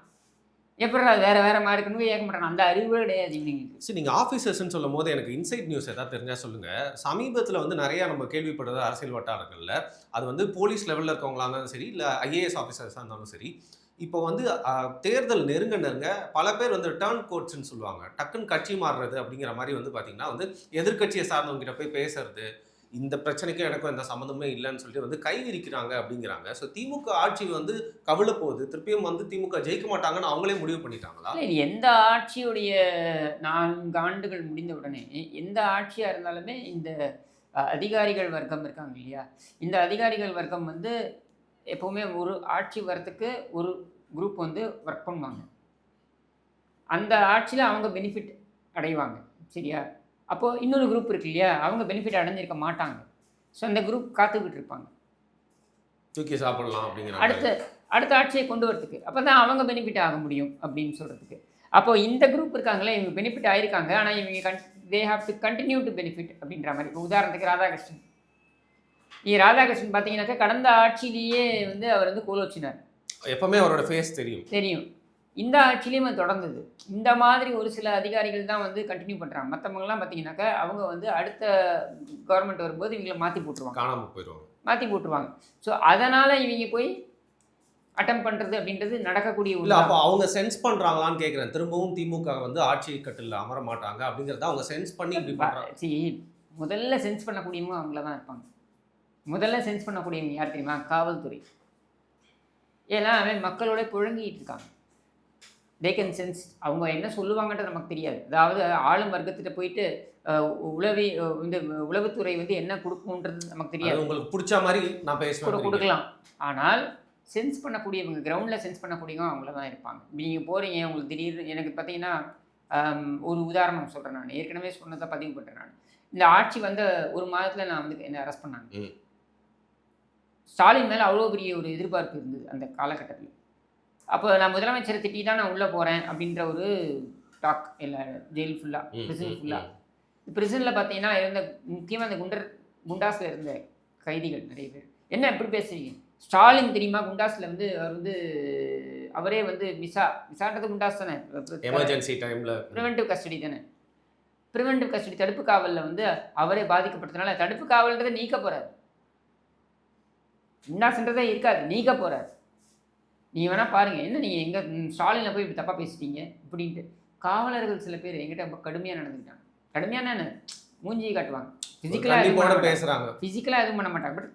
எப்படா அது வேற வேற மாதிரி இருக்குன்னு கேட்க மாட்டான். அந்த அறிவே கிடையாது இவங்களுக்கு. சரி, நீங்கள் ஆஃபீஸர்ஸ்ன்னு சொல்லும் போது எனக்கு இன்சைட் நியூஸ் ஏதாவது தெரிஞ்சால் சொல்லுங்கள். சமீபத்தில் வந்து நிறையா நம்ம கேள்விப்படுறது அரசியல் வட்டாரங்களில், அது வந்து போலீஸ் லெவலில் இருக்கவங்களா இருந்தாலும் சரி, இல்லை ஐஏஎஸ் ஆஃபீஸர்ஸாக இருந்தாலும் சரி, இப்போ வந்து தேர்தல் நெருங்க பல பேர் வந்து டர்ன் கோட்ஸ்ன்னு சொல்லுவாங்க, டக்குன்னு கட்சி மாறுறது அப்படிங்கிற மாதிரி வந்து பார்த்தீங்கன்னா வந்து எதிர்கட்சியை சார்ந்தவங்க கிட்ட போய் பேசுறது, இந்த பிரச்சனைக்கும் எனக்கும் எந்த சம்மந்தமே இல்லைன்னு சொல்லிட்டு வந்து கை விரிக்கிறாங்க அப்படிங்கிறாங்க. ஸோ திமுக ஆட்சி வந்து கவிழ போகுது, திருப்பியும் வந்து திமுக ஜெயிக்க மாட்டாங்கன்னு அவங்களே முடிவு பண்ணிட்டாங்களா? இல்லை, எந்த ஆட்சியுடைய 4 ஆண்டுகள் முடிந்த உடனே எந்த ஆட்சியாக இருந்தாலுமே இந்த அதிகாரிகள் வர்க்கம் இருக்காங்க இல்லையா, இந்த அதிகாரிகள் வர்க்கம் வந்து எப்போவுமே ஒரு ஆட்சி வரத்துக்கு ஒரு குரூப் வந்து ஒர்க் பண்ணுவாங்க. அந்த ஆட்சியில் அவங்க பெனிஃபிட் அடைவாங்க, சரியா? அப்போது இன்னொரு குரூப் இருக்கு இல்லையா, அவங்க பெனிஃபிட் அடைஞ்சிருக்க மாட்டாங்க. ஸோ அந்த குரூப் காத்துக்கிட்டு இருப்பாங்க தூக்கி சாப்பிடலாம் அப்படிங்கிற அடுத்த ஆட்சியை கொண்டு வரதுக்கு. அப்போ தான் அவங்க பெனிஃபிட் ஆக முடியும் அப்படின்னு சொல்கிறதுக்கு. அப்போது இந்த குரூப் இருக்காங்களே, இவங்க பெனிஃபிட் ஆகிருக்காங்க, ஆனால் இவங்க they have to continue to benefit அப்படின்ற மாதிரி. இப்போ உதாரணத்துக்கு ராதாகிருஷ்ணன் பார்த்தீங்கன்னாக்கா கடந்த ஆட்சியிலேயே வந்து அவர் வந்து கோலோச்சினார். எப்பவுமே அவரோட ஃபேஸ் தெரியும். இந்த ஆட்சியிலையும் அது தொடர்ந்தது. இந்த மாதிரி ஒரு சில அதிகாரிகள் தான் வந்து கண்டினியூ பண்ணுறாங்க. மற்றவங்கலாம் பார்த்தீங்கன்னாக்கா அவங்க வந்து அடுத்த கவர்மெண்ட் வரும்போது இவங்களை மாற்றி போட்டுருவாங்க. ஸோ அதனால் இவங்க போய் அட்டம் பண்ணுறது அப்படின்றது நடக்கக்கூடிய இல்லை. அப்போ அவங்க சென்ஸ் பண்ணுறாங்களான்னு கேட்குறேன். திரும்பவும் திமுக வந்து ஆட்சி கட்டில் அமர மாட்டாங்க அப்படிங்கிறத அவங்க சென்ஸ் பண்ணி இப்படி பண்ணுறாங்க. சரி, முதல்ல சென்ஸ் பண்ணக்கூடியவங்க அவங்கள தான் இருப்பாங்க. முதல்ல சென்ஸ் பண்ணக்கூடியவங்க யார் தெரியுமா? காவல்துறை. ஏன்னா அவன் மக்களோட புழங்கிட்டு இருக்காங்க. They can sense. அவங்க என்ன சொல்லுவாங்கன்றது நமக்கு தெரியாது. அதாவது ஆளும் வர்க்கத்திட்ட போயிட்டு இந்த உளவுத்துறை வந்து என்ன கொடுக்கும்ன்றது நமக்கு தெரியாது. உங்களுக்கு பிடிச்ச மாதிரி நான் பேசுவேன் கொடுக்கலாம். ஆனால் சென்ஸ் பண்ணக்கூடியவங்க, கிரவுண்டில் சென்ஸ் பண்ணக்கூடியவங்க அவங்கள தான் இருப்பாங்க. நீங்கள் போகிறீங்க, உங்களுக்கு திடீர்னு எனக்கு பார்த்தீங்கன்னா ஒரு உதாரணம் சொல்கிறேன். நான் ஏற்கனவே சொன்னதை பதிவு பண்ணுறேன். நான் இந்த ஆட்சி வந்த ஒரு மாதத்தில் நான் வந்து என்னை அரெஸ்ட் பண்ணாங்க. ஸ்டாலின் மேலே அவ்வளோ பெரிய ஒரு எதிர்பார்ப்பு இருந்தது அந்த காலகட்டத்தில். அப்போ நான் முதலமைச்சரை திட்டி தான் நான் உள்ளே போகிறேன் அப்படின்ற ஒரு டாக் இல்லை, ஜெயில் ஃபுல்லாக, பிரிசன் ஃபுல்லாக. பிரிசனில் பார்த்தீங்கன்னா இருந்த முக்கியமாக அந்த குண்டாஸில் இருந்த கைதிகள் நிறைய பேர் என்ன எப்படி பேசுறீங்க, ஸ்டாலின் தெரியுமா? குண்டாஸில் வந்து அவர் வந்து அவரே வந்து விசான்றது குண்டாஸ் தானே, எமர்ஜென்சி டைமில் ப்ரிவென்டிவ் கஸ்டடி தானே, ப்ரிவென்டிவ் கஸ்டடி தடுப்பு காவலில் வந்து அவரே பாதிக்கப்பட்டதுனால தடுப்பு காவல்ன்றதை நீக்க போகிறார். குண்டாஸ்ன்றதே இருக்காது, நீக்க போகிறார். நீங்கள் வேணால் பாருங்கள், என்ன நீங்கள் எங்கே ஸ்டாலினில் போய் இப்படி தப்பாக பேசிட்டீங்க இப்படின்ட்டு. காவலர்கள் சில பேர் எங்கிட்ட ரொம்ப கடுமையாக நடந்துக்கிட்டாங்க. கடுமையான மூஞ்சியை காட்டுவாங்க, ஃபிசிக்கலாக பேசுகிறாங்க, ஃபிசிக்கலாக எதுவும் பண்ண மாட்டாங்க, பட்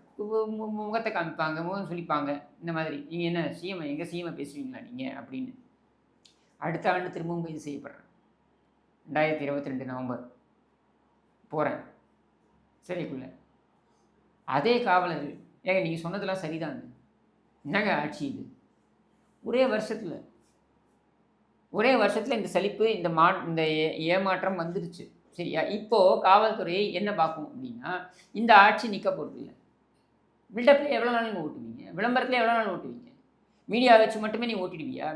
முகத்தை காமிப்பாங்க, முகம் சொல்லிப்பாங்க. இந்த மாதிரி நீங்கள் என்ன சிஎம், எங்கள் சிஎம்ஐ பேசுவீங்களா நீங்கள் அப்படின்னு. அடுத்த ஆண்டு திரும்பவும் கைது செய்யப்படுறேன். 2022 நவம்பர் போகிறேன் சிறைக்குள்ளே. அதே காவலர்கள், ஏங்க நீங்கள் சொன்னதெல்லாம் சரிதாங்க, என்னங்க ஆட்சி இது, ஒரே வருஷத்தில் இந்த சலிப்பு, இந்த ஏமாற்றம் வந்துடுச்சு, சரியா? இப்போது காவல்துறை என்ன பார்க்கும் அப்படின்னா, இந்த ஆட்சி நிற்க போகிறது இல்லை. பில்டப்பில் எவ்வளோ நாள் நீங்கள் ஓட்டுவீங்க, விளம்பரத்தில் எவ்வளோ நாள் ஓட்டுவீங்க, மீடியா வச்சு மட்டுமே நீ ஓட்டிடுவியா?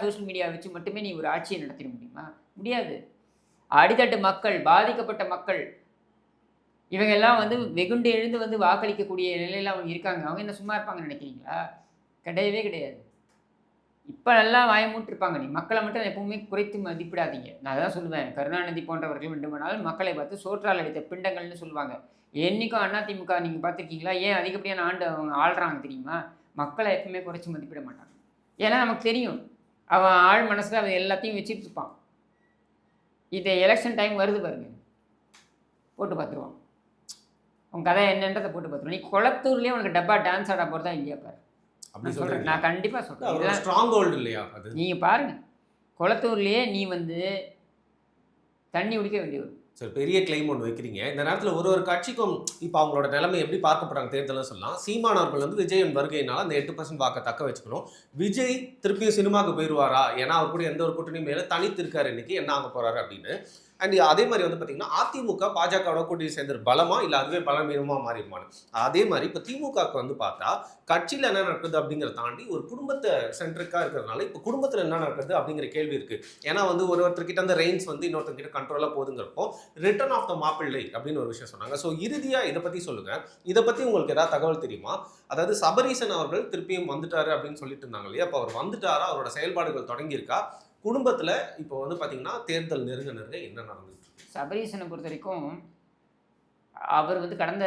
சோஷியல் மீடியா வச்சு மட்டுமே நீ ஒரு ஆட்சியை நடத்திட முடியுமா? முடியாது. அடித்தட்டு மக்கள், பாதிக்கப்பட்ட மக்கள், இவங்கெல்லாம் வந்து வெகுண்டு எழுந்து வந்து வாக்களிக்கக்கூடிய நிலையில் அவங்க இருக்காங்க. அவங்க என்ன சும்மா இருப்பாங்கன்னு நினைக்கிறீங்களா? கிடையவே கிடையாது. இப்போ நல்லா வாயமூட்டிருப்பாங்க. நீ மக்களை மட்டும் எப்பவுமே குறைத்து மதிப்பிடாதீங்க. நான் தான் சொல்லுவேன், கருணாநிதி போன்றவர்கள் வேண்டுமானால் மக்களை பார்த்து சோற்றால் அடித்த பிண்டங்கள்னு சொல்லுவாங்க. என்றைக்கும் அதிமுக நீங்கள் பார்த்துருக்கீங்களா? ஏன் அதிகப்படியான ஆண்டு அவங்க ஆள்றாங்க தெரியுமா? மக்களை எப்பவுமே குறைச்சி மதிப்பிட மாட்டாங்க. ஏன்னா நமக்கு தெரியும், அவன் ஆள் மனசில் அவன் எல்லாத்தையும் வச்சுட்டு இருப்பான். இது எலெக்ஷன் டைம் வருது பாருங்க, போட்டு பார்த்துருவான். உன் கதை என்னன்றதை போட்டு பார்த்துருவான். நீ குளத்தூர்லேயே உனக்கு டப்பா டான்ஸ் ஆட போகிறதா இல்லையா பாரு. அப்படி சொல்கிறேன், நான் கண்டிப்பாக சொல்கிறேன். ஸ்ட்ராங் ஹோல்டு இல்லையா அது? நீங்கள் பாருங்கள், குளத்தூர்லேயே நீ வந்து தண்ணி குடிக்க வேண்டியது. சரி, பெரிய கிளைம் ஒன்று வைக்கிறீங்க. இந்த நேரத்தில் ஒரு கட்சிக்கும் இப்போ அவங்களோட நிலைமை எப்படி பார்க்கப்படுறாங்க தேர்தலும் சொல்லலாம். சீமான் அவர்கள் வந்து விஜயின் வருகையினால அந்த 8% வாக்க தக்க வச்சுக்கணும். விஜய் திருப்பியும் சினிமாவுக்கு போயிடுவாரா? ஏன்னா அவர் கூட எந்த ஒரு கூட்டணியும் மேலே தனித்து இருக்காரு, இன்னைக்கு என்ன ஆக போகிறாரு அப்படின்னு. அண்ட் அதே மாதிரி வந்து பார்த்தீங்கன்னா அதிமுக பாஜகவோட கூட்டணி சேர்ந்து பலமா இல்லை அதுவே பலவீனமா மாறிடுமான்னு. அதே மாதிரி இப்போ திமுகவுக்கு வந்து பார்த்தா கட்சியில் என்ன நடக்குது அப்படிங்கிறத தாண்டி ஒரு குடும்பத்தை சென்ட்ரிக்காக இருக்கிறதுனால இப்போ குடும்பத்தில் என்ன நடக்குது அப்படிங்கிற கேள்வி இருக்கு. ஏன்னா வந்து ஒருத்தர்கிட்ட அந்த ரெயின்ஸ் வந்து இன்னொருத்தர்கிட்ட கண்ட்ரோலாக போகுதுங்கிறப்போ ரிட்டர்ன் ஆஃப் த மாப்பிள்ளை அப்படின்னு ஒரு விஷயம் சொன்னாங்க. ஸோ இறுதியாக இதை பற்றி சொல்லுங்க. இதை பற்றி உங்களுக்கு ஏதாவது தகவல் தெரியுமா? அதாவது சபரீசன் அவர்கள் திருப்பியும் வந்துட்டாரு அப்படின்னு சொல்லிட்டு இருந்தாங்க இல்லையா? அப்போ அவர் வந்துட்டாரா? அவரோட செயல்பாடுகள் தொடங்கியிருக்கா? குடும்பத்தில் இப்போ வந்து பார்த்தீங்கன்னா தேர்தல் நெருங்க நெருங்க என்ன நடந்துச்சு? சபரீசனை பொறுத்த வரைக்கும் அவர் வந்து கடந்த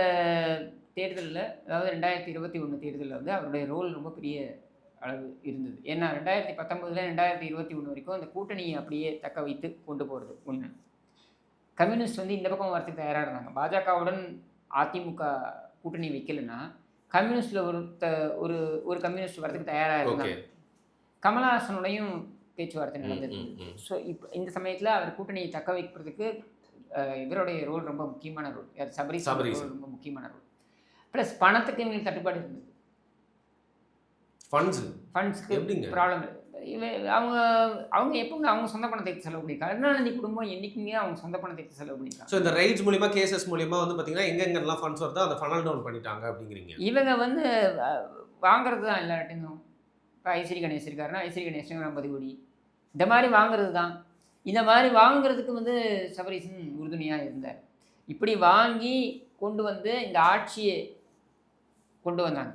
தேர்தலில், அதாவது 2021 தேர்தலில் வந்து அவருடைய ரோல் ரொம்ப பெரிய அளவு இருந்தது. ஏன்னா 2019 2021 வரைக்கும் அந்த கூட்டணியை அப்படியே தக்க வைத்து கொண்டு போகிறது ஒன்று. கம்யூனிஸ்ட் வந்து இந்த பக்கம் வரத்துக்கு தயாராக இருந்தாங்க. பாஜகவுடன் அதிமுக கூட்டணி வைக்கலைன்னா கம்யூனிஸ்டில் ஒரு ஒரு கம்யூனிஸ்ட் வரத்துக்கு தயாராக இருந்தாங்க. கமலஹாசனுடையும் பேச்சுவார்த்தை நடந்தது. ஸோ இப்போ இந்த சமயத்தில் அவர் கூட்டணியை தக்க வைக்கிறதுக்கு இவருடைய ரோல் ரொம்ப முக்கியமான ரோல். சபரீசன் ரோல் ரொம்ப முக்கியமான ரோல். ப்ளஸ் பணத்துக்கு இவங்களுக்கு தட்டுப்பாடு இருந்தது. ஃபண்ட்ஸ்க்கு ப்ராப்ளம். அவங்க அவங்க எப்பவுமே அவங்க சொந்த பணத்தை எடுத்து செலவு பண்ணியிருக்காங்க. கருணாநிதி குடும்பம் என்றைக்குமே அவங்க சொந்த பணத்தை எடுத்து செலவு பண்ணியிருக்காங்க. ஸோ இந்த ரைட்ஸ் மூலிமா கேசஸ் மூலிமா வந்து பார்த்தீங்கன்னா எங்கெங்கெல்லாம் ஃபண்ட்ஸ் வருதோ அதை ஃபனல் டவுன் பண்ணிட்டாங்க அப்படிங்கிறீங்க. இவங்க வந்து வாங்குறது தான் எல்லார்ட்டையும். இப்போ ஐஸ்வரி கணேஷ் இருக்காருன்னா ஐஸ்வரி கணேஷ் 50 கோடி இந்த மாதிரி வாங்குறது தான். இந்த மாதிரி வாங்குறதுக்கு வந்து சபரீசன் உறுதுணையாக இருந்தார். இப்படி வாங்கி கொண்டு வந்து இந்த ஆட்சியை கொண்டு வந்தாங்க.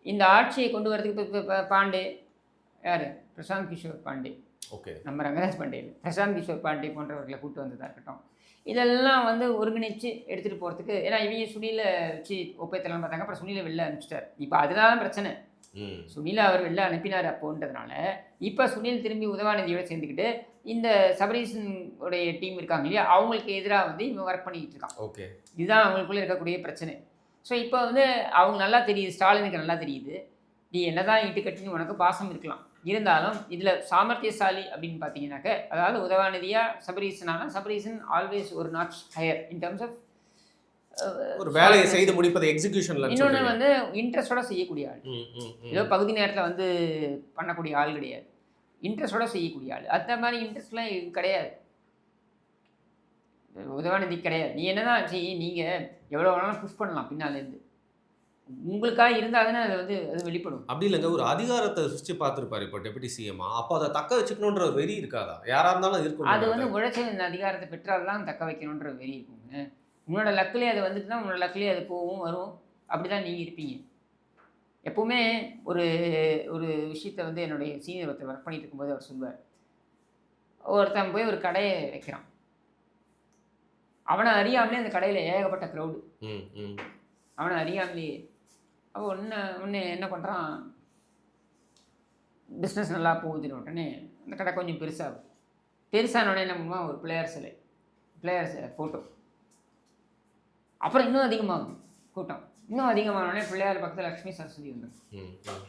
இந்த ஆட்சியை கொண்டு வரதுக்கு இப்போ பாண்டே யார், பிரசாந்த் கிஷோர் பாண்டே, ஓகே, நம்ம ரங்கராஜ் பாண்டே இல்லை, பிரசாந்த் கிஷோர் பாண்டே போன்றவர்களை கூப்பிட்டு வந்ததாக இருக்கட்டும். இதெல்லாம் வந்து ஒருங்கிணைச்சு எடுத்துகிட்டு போகிறதுக்கு, ஏன்னா இவங்க சுனிலை வச்சு ஒப்பேத்தலாம் பார்த்தாங்க. அப்புறம் சுனிலை வெளில அனுப்பிச்சிட்டார். இப்போ அதுதான் பிரச்சனை. சுனிலை அவர் வெளில அனுப்பினார் அப்போன்றதுனால இப்போ சுனில் திரும்பி உதவாநிதியோட சேர்ந்துக்கிட்டு இந்த சபரீசன் உடைய டீம் இருக்காங்க இல்லையா, அவங்களுக்கு எதிராக வந்து இவன் ஒர்க் பண்ணிக்கிட்டு இருக்கான். ஓகே, இதுதான் அவங்களுக்குள்ளே இருக்கக்கூடிய பிரச்சனை. ஸோ இப்போ வந்து அவங்க நல்லா தெரியுது, ஸ்டாலினுக்கு நல்லா தெரியுது, நீ என்னதான் இட்டு கட்டின்னு உனக்கு பாசம் இருக்கலாம், இருந்தாலும் இதில் சாமர்த்தியசாலி அப்படின்னு பார்த்தீங்கன்னாக்க, அதாவது உதவாநிதியா சபரீசனானா சபரீசன் ஆல்வேஸ் ஒரு notch higher in terms of ஒரு வேலையை செய்து முடிப்பது எக்ஸிகியூஷன்ல. இன்னொன்று வந்து இன்ட்ரெஸ்டோட செய்யக்கூடிய ஆள். ஏதோ பகுதி நேரத்தில் வந்து பண்ணக்கூடிய ஆள் கிடையாது, இன்ட்ரெஸ்டோட செய்யக்கூடிய ஆள். அந்த மாதிரி இன்ட்ரெஸ்ட்லாம் கிடையாது உதவாநிதி கிடையாது. நீ என்னதான் நீங்கள் எவ்வளோ வேணாலும் புஷ் பண்ணலாம் பின்னாலேருந்து, உங்களுக்காக இருந்தால் தானே அது வந்து அது வெளிப்படும். அப்படி இல்லைங்க, ஒரு அதிகாரத்தை சுற்றி பார்த்துருப்பாரு இப்போ டெபுட்டி சிஎம்மா. அப்போ அதை தக்க வச்சுக்கணுன்ற ஒரு வெறி இருக்காதா? யாராக இருந்தாலும் இருக்கும். அது வந்து உழைச்ச இந்த அதிகாரத்தை பெற்றால் தான் தக்க வைக்கணுன்ற வெறி இருக்குங்க. உன்னோட லக்கிலே அது வந்துட்டு தான் உன்னோட லக்கிலே அது போகும் வரும். அப்படி தான் நீங்கள் இருப்பீங்க எப்போவுமே. ஒரு ஒரு விஷயத்தை வந்து என்னுடைய சீனியர் ஒருத்தர் ஒர்க் பண்ணிட்டு இருக்கும்போது அவர் சொல்லுவார், ஒருத்தன் போய் ஒரு கடையை வைக்கிறான், அவனை அறியாமலே அந்த கடையில் ஏகப்பட்ட க்ரௌடு, அவனை அறியாமலேயே. அப்போ ஒன்று என்ன பண்ணுறான், பிஸ்னஸ் நல்லா போகுதுன்னு உடனே அந்த கடை கொஞ்சம் பெருசாகுது. பெருசானோடனே என்ன பண்ணுவான், ஒரு பிளேயர் சிலை ஃபோட்டோ. அப்புறம் இன்னும் அதிகமாகும் கூட்டம். இன்னும் அதிகமானோடனே பிள்ளையார் பக்கத்தில் லக்ஷ்மி சரஸ்வதி வந்துடும்.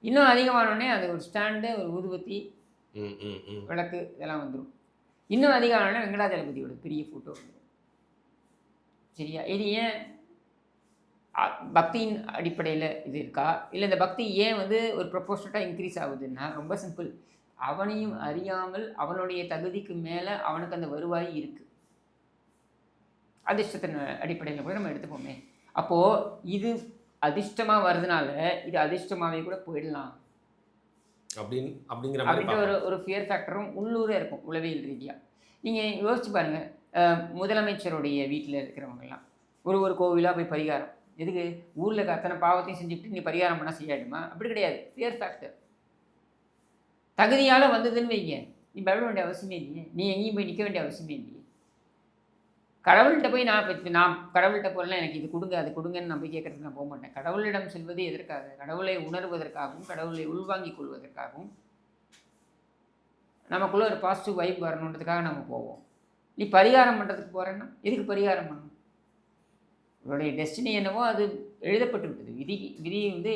இன்னும் அதிகமானோடனே அது ஒரு ஸ்டாண்டு, ஒரு ஊதுபத்தி, விளக்கு இதெல்லாம் வந்துடும். இன்னும் அதிகமானோடனே வெங்கடாஜலபதியோட பெரிய ஃபோட்டோ வந்துடும். சரியா? இது ஏன் பக்தியின் அடிப்படையில் இது இருக்கா, இல்லை இந்த பக்தி ஏன் வந்து ஒரு ப்ரொபோர்ஷனட்டாக இன்க்ரீஸ் ஆகுதுன்னா ரொம்ப சிம்பிள். அவனையும் அறியாமல் அவனுடைய தகுதிக்கு மேலே அவனுக்கு அந்த வருவாய் இருக்குது. அதிர்ஷ்டத்தின் அடிப்படையில் கூட நம்ம எடுத்துப்போமே. அப்போது இது அதிர்ஷ்டமாக வருதுனால இது அதிர்ஷ்டமாகவே கூட போயிடலாம் அப்படிங்கிற ஒரு ஃபியர் ஃபேக்டரும் உள்ளூரே இருக்கும் உளவியல் ரீதியாக. நீங்கள் யோசிச்சு பாருங்கள், முதலமைச்சருடைய வீட்டில் இருக்கிறவங்கெல்லாம் ஒரு கோவிலாக போய் பரிகாரம், எதுக்கு? ஊரில் அத்தனை பாவத்தையும் செஞ்சுக்கிட்டு நீ பரிகாரம் பண்ணால் செய்யாடுமா? அப்படி கிடையாது. Fear factor. தகுதியால் வந்ததுன்னு வைங்க, நீ பயப்பட வேண்டிய அவசியமே இல்லையே, நீ எங்கேயும் போய் நிற்க வேண்டிய அவசியமே இல்லையே. கடவுள்கிட்ட போய் நான் கடவுள்கிட்ட போகலாம், எனக்கு இது கொடுங்க அது கொடுங்கன்னு நான் போய் கேட்குறதுக்கு நான் போக மாட்டேன். கடவுளிடம் செல்வது எதற்காக? கடவுளை உணர்வதற்காகவும் கடவுளை உள்வாங்கிக் கொள்வதற்காகவும் நமக்குள்ளே ஒரு பாசிட்டிவ் வைப் வரணுன்றதுக்காக நம்ம போவோம். நீ பரிகாரம் பண்ணுறதுக்கு போகிறேன்னா எதுக்கு பரிகாரம் பண்ணணும்? உங்களுடைய டெஸ்டினி என்னவோ அது எழுதப்பட்டு விட்டது. விதி வந்து